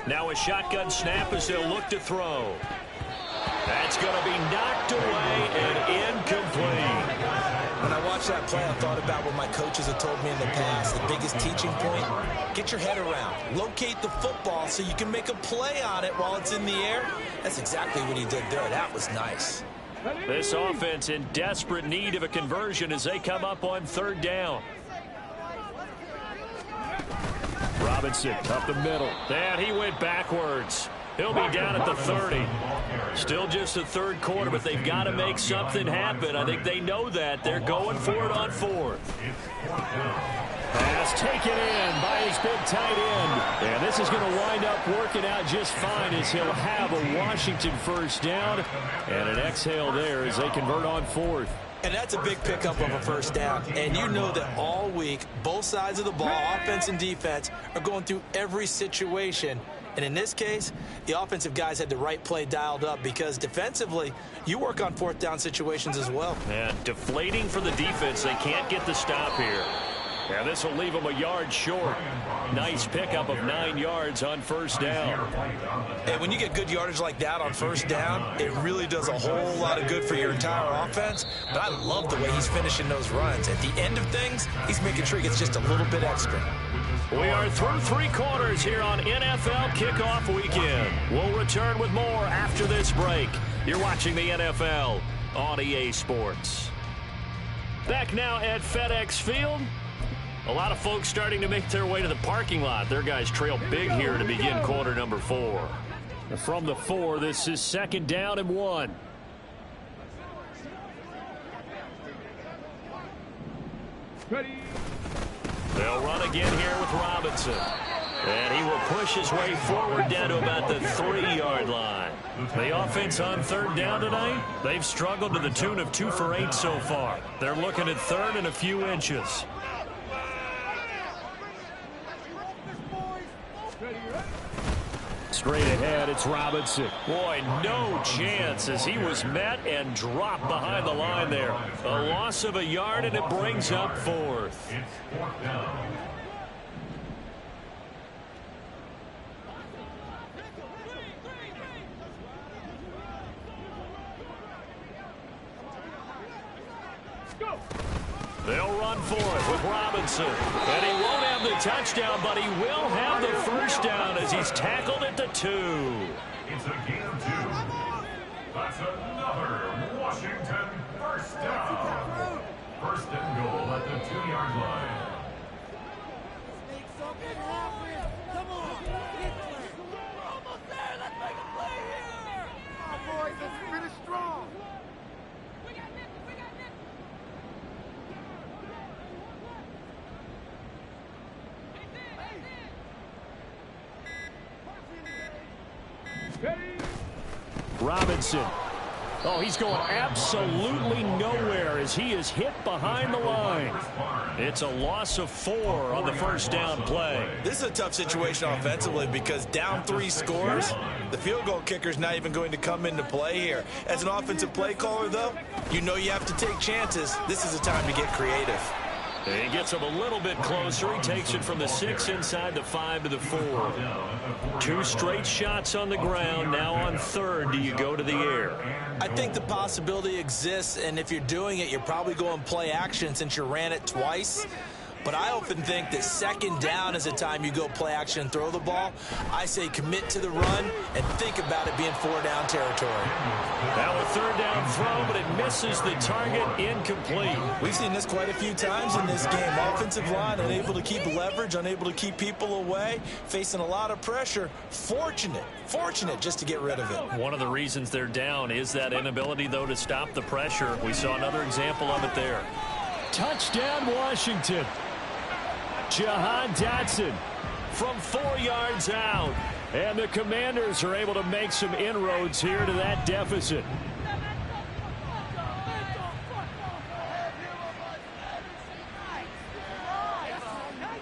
Now a shotgun snap as they'll look to throw. That's going to be knocked away and incomplete. When I watched that play, I thought about what my coaches have told me in the past. The biggest teaching point, get your head around. Locate the football so you can make a play on it while it's in the air. That's exactly what he did there. That was nice. This offense in desperate need of a conversion as they come up on 3rd down. Robinson up the middle. And he went backwards. He'll be down at the 30. Still just the 3rd quarter, but they've got to make something happen. I think they know that. They're going for it on 4th. Pass taken in by his big tight end. And this is going to wind up working out just fine as he'll have a Washington 1st down. And an exhale there as they convert on 4th. And that's a big pickup of a 1st down. And you know that all week, both sides of the ball, offense and defense, are going through every situation. And in this case, the offensive guys had the right play dialed up because defensively, you work on 4th down situations as well. And deflating for the defense. They can't get the stop here. And this will leave them a yard short. Nice pickup of 9 yards on 1st down. And when you get good yardage like that on 1st down, it really does a whole lot of good for your entire offense. But I love the way he's finishing those runs. At the end of things, he's making sure he gets just a little bit extra. We are through 3 quarters here on NFL Kickoff Weekend. We'll return with more after this break. You're watching the NFL on EA Sports. Back now at FedEx Field. A lot of folks starting to make their way to the parking lot. Their guys trail big here to begin quarter number 4. From the 4, this is 2nd down and 1. Ready. They'll run again here with Robinson. And he will push his way forward down to about the 3-yard line. The offense on 3rd down tonight, they've struggled to the tune of 2 for 8 so far. They're looking at 3rd and a few inches. Straight ahead, it's Robinson. Boy, no chance as he was met and dropped behind the line there. A loss of a yard, and it brings up 4th. It's 4th down. They'll run for it with Robinson. And he won't have the touchdown, but he will have the 1st down as he's tackled at the 2. It's a gain of 2. That's another Washington 1st down. 1st and goal at the 2-yard line. Make something happen. Come on. Get clear. Almost there. Let's make a play here. Come on, boys. Let's finish strong. We got this. We got this. Robinson. Oh, he's going absolutely nowhere as he is hit behind the line. It's a loss of 4 on the 1st down play. This is a tough situation offensively because down 3 scores, the field goal kicker's not even going to come into play here. As an offensive play caller, though, you know you have to take chances. This is a time to get creative. He gets him a little bit closer. He takes it from the 6 inside the 5 to the 4. 2 straight shots on the ground. Now on 3rd, do you go to the air? I think the possibility exists, and if you're doing it, you're probably going play action since you ran it twice. But I often think that 2nd down is a time you go play action and throw the ball. I say commit to the run and think about it being 4-down territory. Now a 3rd down throw, but it misses the target, incomplete. We've seen this quite a few times in this game. Offensive line unable to keep leverage, unable to keep people away, facing a lot of pressure. Fortunate just to get rid of it. One of the reasons they're down is that inability, though, to stop the pressure. We saw another example of it there. Touchdown, Washington. Jahan Dotson From 4 yards out. and the Commanders are able to make some inroads here to that deficit.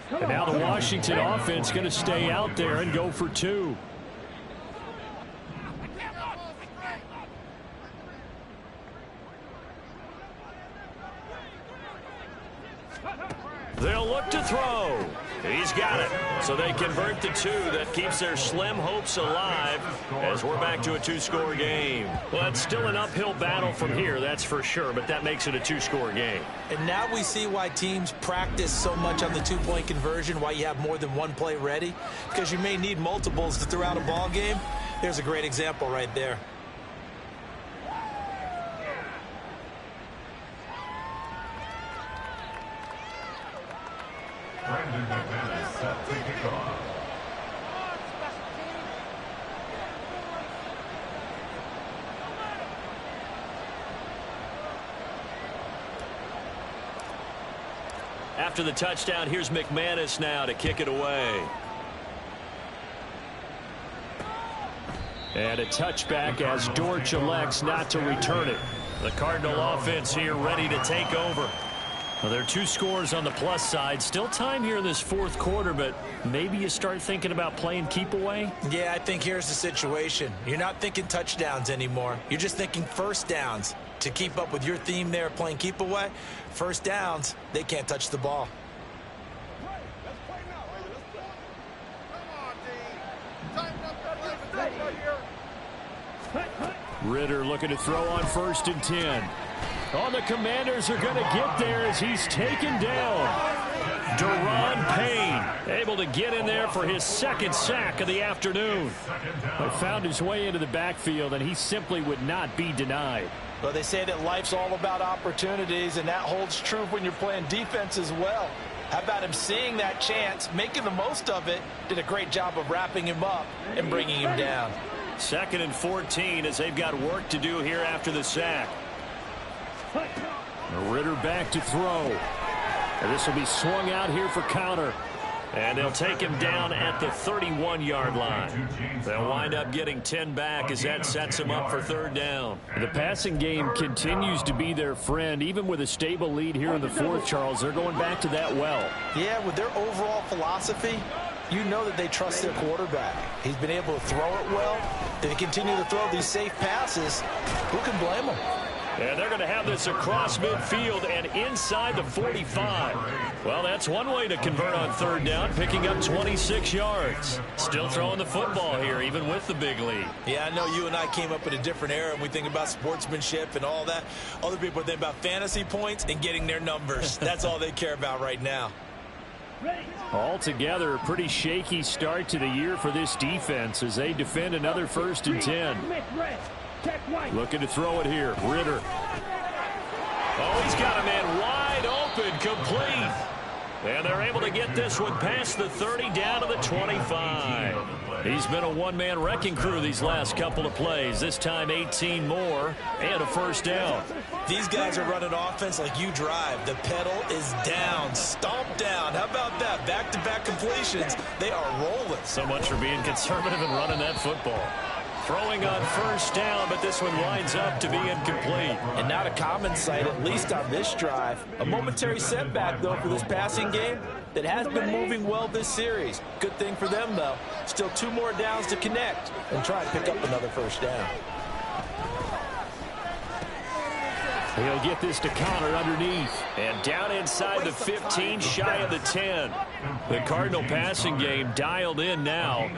And now the Washington offense going to stay out there and go for 2. They'll look to throw. He's got it. So they convert the 2. That keeps their slim hopes alive as we're back to a 2-score game. Well, it's still an uphill battle from here, that's for sure, but that makes it a 2-score game. And now we see why teams practice so much on the 2-point conversion, why you have more than one play ready, because you may need multiples to throw out a ball game. There's a great example right there. Brandon McManus set to kick off. After the touchdown, here's McManus now to kick it away. And a touchback as Dortch elects not to return it. The Cardinal offense here ready to take over. Well, there are 2 scores on the plus side. Still time here in this 4th quarter, but maybe you start thinking about playing keep away? Yeah, I think here's the situation. You're not thinking touchdowns anymore. You're just thinking 1st downs. To keep up with your theme there, playing keep away, 1st downs, they can't touch the ball. Ritter looking to throw on 1st and 10. Oh, the Commanders are going to get there as he's taken down. Deron Payne able to get in there for his 2nd sack of the afternoon. But found his way into the backfield, and he simply would not be denied. Well, they say that life's all about opportunities, and that holds true when you're playing defense as well. How about him seeing that chance, making the most of it, did a great job of wrapping him up and bringing him down. 2nd and 14 as they've got work to do here after the sack. Ritter back to throw. And this will be swung out here for counter. And they'll take him down at the 31-yard line. They'll wind up getting 10 back as that sets him up for 3rd down. The passing game continues to be their friend. Even with a stable lead here in the 4th, Charles, they're going back to that well. Yeah, with their overall philosophy, you know that they trust their quarterback. He's been able to throw it well. They continue to throw these safe passes. Who can blame them? And they're going to have this across midfield and inside the 45. Well, that's one way to convert on 3rd down, picking up 26 yards. Still throwing the football here, even with the big lead. Yeah, I know you and I came up in a different era, and we think about sportsmanship and all that. Other people think about fantasy points and getting their numbers. That's all they care about right now. Altogether, a pretty shaky start to the year for this defense as they defend another 1st and 10. Looking to throw it here. Ritter. Oh, he's got a man wide open, complete. And they're able to get this one past the 30 down to the 25. He's been a one-man wrecking crew these last couple of plays. This time 18 more and a 1st down. These guys are running offense like you drive. The pedal is down, stomp down. How about that? Back-to-back completions. They are rolling. So much for being conservative and running that football. Throwing on 1st down, but this one winds up to be incomplete. And not a common sight, at least on this drive. A momentary setback, though, for this passing game that has been moving well this series. Good thing for them, though. Still 2 more downs to connect and try and pick up another 1st down. He'll get this to counter underneath. And down inside the 15, shy of the 10. The Cardinal passing game dialed in now.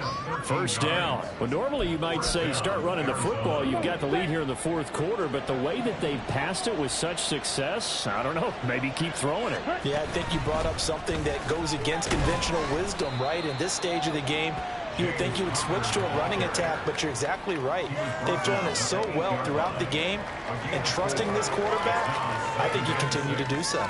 1st down. Well, normally you might say start running the football. You've got the lead here in the 4th quarter, but the way that they've passed it with such success, I don't know, maybe keep throwing it. Yeah, I think you brought up something that goes against conventional wisdom, right? In this stage of the game, you would think you would switch to a running attack, but you're exactly right. They've thrown it so well throughout the game, and trusting this quarterback, I think you continue to do so.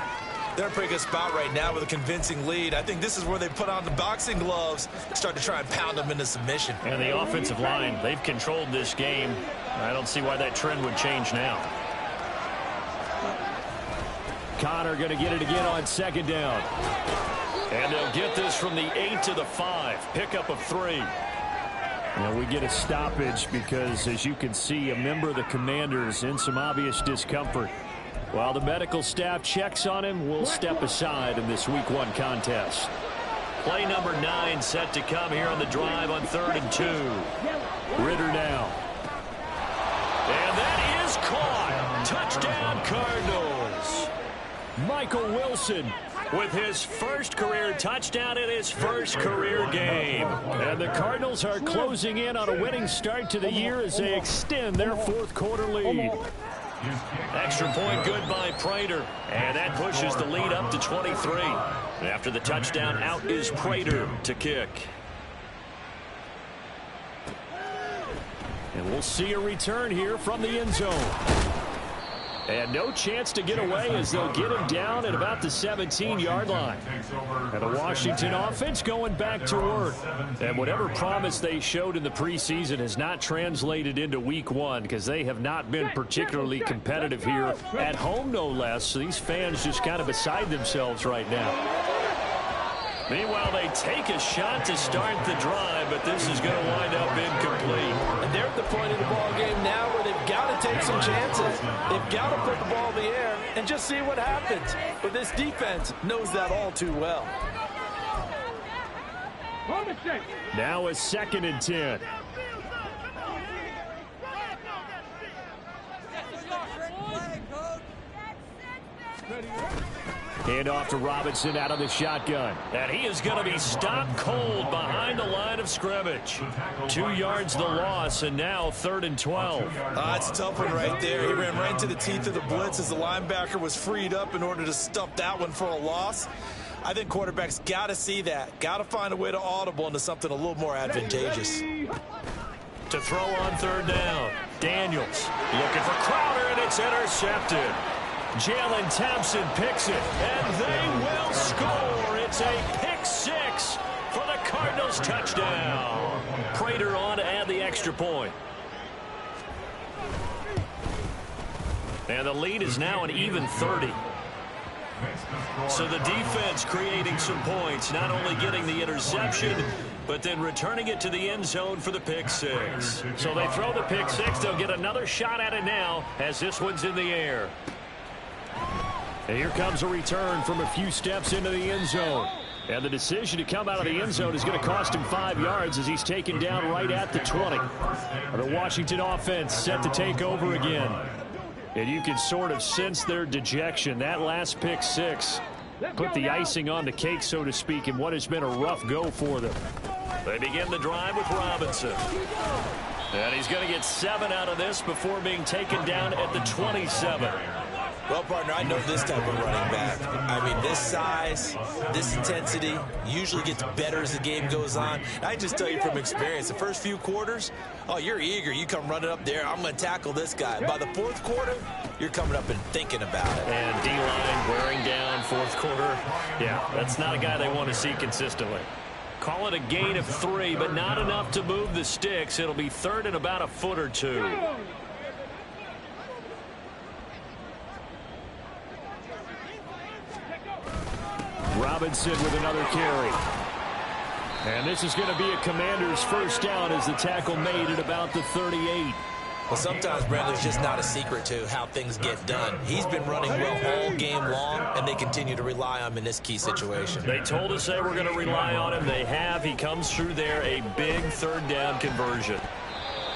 They're in a pretty good spot right now with a convincing lead. I think this is where they put on the boxing gloves and start to try and pound them into submission. And the offensive line, they've controlled this game. I don't see why that trend would change now. Connor going to get it again on 2nd down. And they'll get this from the 8 to the 5. Pickup of 3. Now we get a stoppage because, as you can see, a member of the Commanders in some obvious discomfort. While the medical staff checks on him, we'll step aside in this Week 1 contest. Play number 9 set to come here on the drive on 3rd and 2. Ritter now. And that is caught. Touchdown, Cardinals. Michael Wilson with his 1st career touchdown in his 1st career game. And the Cardinals are closing in on a winning start to the year as they extend their 4th quarter lead. Extra point good by Prater. And that pushes the lead up to 23. After the touchdown, out is Prater to kick. And we'll see a return here from the end zone. And no chance to get away as they'll get him down at about the 17-yard line. And the Washington offense going back to work. And whatever promise they showed in the preseason has not translated into Week 1 because they have not been particularly competitive here at home, no less. So these fans just kind of beside themselves right now. Meanwhile, they take a shot to start the drive, but this is going to wind up incomplete. And they're at the point of the ball game now where they've got to take some chances. They've got to put the ball in the air and just see what happens. But this defense knows that all too well. Now a 2nd and 10. Hand off to Robinson out of the shotgun. And he is going to be stopped cold behind the line of scrimmage. 2 yards the loss, and now 3rd and 12. It's a tough one right there. He ran right into the teeth of the blitz as the linebacker was freed up in order to stuff that one for a loss. I think quarterbacks got to see that. Got to find a way to audible into something a little more advantageous. To throw on 3rd down. Daniels looking for Crowder, and it's It's intercepted. Jalen Thompson picks it, and they will score. It's a pick six for the Cardinals touchdown. Prater on to add the extra point. And the lead is now an even 30. So the defense creating some points, not only getting the interception, but then returning it to the end zone for the pick six. So they throw the pick six. They'll get another shot at it now as this one's in the air. And here comes a return from a few steps into the end zone. And the decision to come out of the end zone is going to cost him 5 yards as he's taken down right at the 20. The Washington offense set to take over again. And you can sort of sense their dejection. That last pick six put the icing on the cake, so to speak, in what has been a rough go for them. They begin the drive with Robinson. And he's going to get 7 out of this before being taken down at the 27. Well, partner, I know this type of running back. I mean, this size, this intensity usually gets better as the game goes on. I just tell you from experience, the first few quarters, oh, you're eager. You come running up there, I'm going to tackle this guy. By the fourth quarter, you're coming up and thinking about it. And D-line wearing down fourth quarter. Yeah, that's not a guy they want to see consistently. Call it a gain of 3, but not enough to move the sticks. It'll be third and about a foot or two. Robinson with another carry. And this is going to be a Commander's first down as the tackle made at about the 38. Well, sometimes, Brent, there's just not a secret to how things get done. He's been running well all game long, and they continue to rely on him in this key situation. They told us they were going to rely on him. They have. He comes through there, a big third down conversion.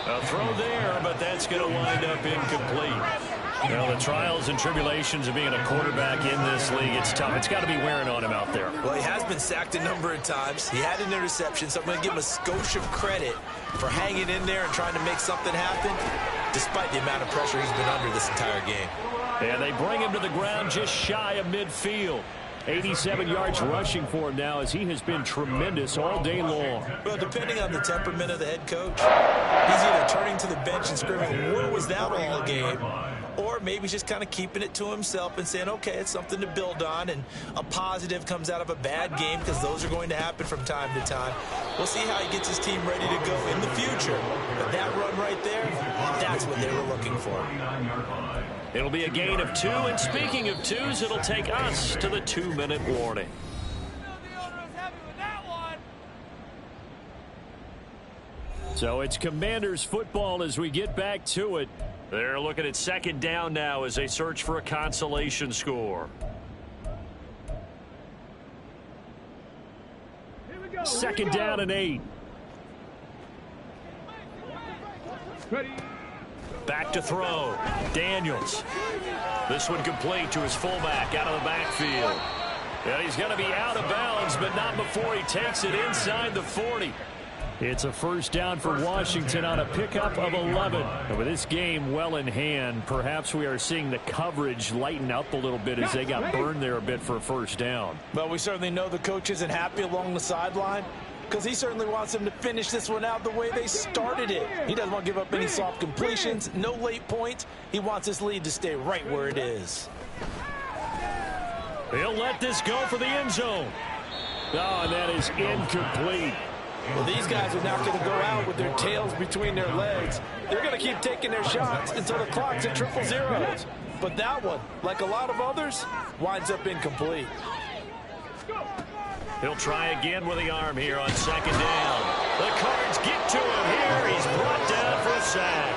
A throw there, but that's going to wind up incomplete. Well, the trials and tribulations of being a quarterback in this league, it's tough. It's got to be wearing on him out there. Well, he has been sacked a number of times. He had an interception, so I'm going to give him a skosh of credit for hanging in there and trying to make something happen, despite the amount of pressure he's been under this entire game. And they bring him to the ground just shy of midfield. 87 yards rushing for him now as he has been tremendous all day long. Well, depending on the temperament of the head coach, he's either turning to the bench and screaming, "Where was that all game?" Or maybe just kind of keeping it to himself and saying, okay, it's something to build on, and a positive comes out of a bad game because those are going to happen from time to time. We'll see how he gets his team ready to go in the future. But that run right there, that's what they were looking for. It'll be a gain of 2, and speaking of 2s, it'll take us to the 2-minute warning. So it's Commanders football as we get back to it. They're looking at second down now as they search for a consolation score. Second down and 8. Back to throw. Daniels. This one complete to his fullback out of the backfield. And he's going to be out of bounds, but not before he takes it inside the 40. It's a first down for Washington on a pickup of 11. And with this game well in hand, perhaps we are seeing the coverage lighten up a little bit as they got burned there a bit for a first down. Well, we certainly know the coach isn't happy along the sideline because he certainly wants them to finish this one out the way they started it. He doesn't want to give up any soft completions, no late points. He wants this lead to stay right where it is. He'll let this go for the end zone. Oh, and that is incomplete. Well, these guys are not going to go out with their tails between their legs. They're going to keep taking their shots until the clock's at 000. But that one, like a lot of others, winds up incomplete. He'll try again with the arm here on second down. The Cards get to him here. He's brought down for a sack.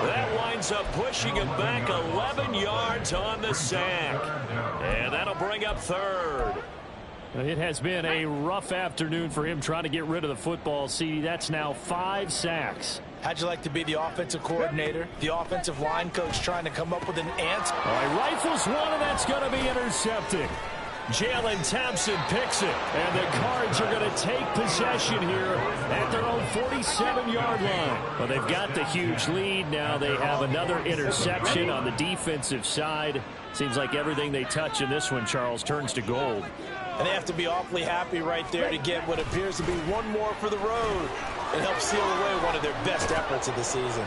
That winds up pushing him back 11 yards on the sack. And that'll bring up third. It has been a rough afternoon for him trying to get rid of the football. See, that's now 5 sacks. How'd you like to be the offensive coordinator, the offensive line coach trying to come up with an answer? All right, rifles one, and that's going to be intercepted. Jalen Thompson picks it. And the Cards are going to take possession here at their own 47-yard line. Well, they've got the huge lead. Now they have another interception on the defensive side. Seems like everything they touch in this one, Charles, turns to gold. And they have to be awfully happy right there to get what appears to be one more for the road and help seal away one of their best efforts of the season.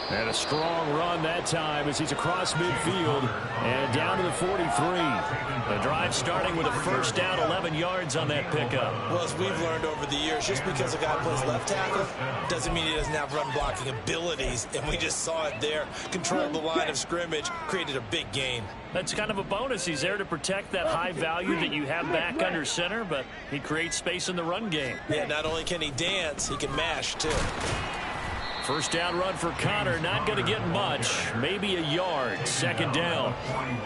And a strong run that time as he's across midfield and down to the 43. The drive starting with a first down, 11 yards on that pickup. Well, as we've learned over the years, just because a guy plays left tackle doesn't mean he doesn't have run blocking abilities. And we just saw it there. Controlled the line of scrimmage, created a big gain. That's kind of a bonus. He's there to protect that high value that you have back under center, but he creates space in the run game. Yeah, not only can he dance, he can mash, too. First down run for Connor, not going to get much, maybe a yard, second down.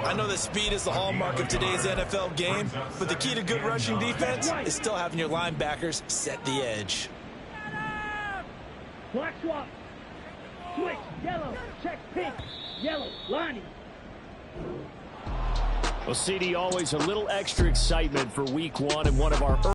I know that speed is the hallmark of today's NFL game, but the key to good rushing defense is still having your linebackers set the edge. Black swap. Switch. Yellow. Check pink. Yellow. Lining. Well, CD, always a little extra excitement for week one and one of our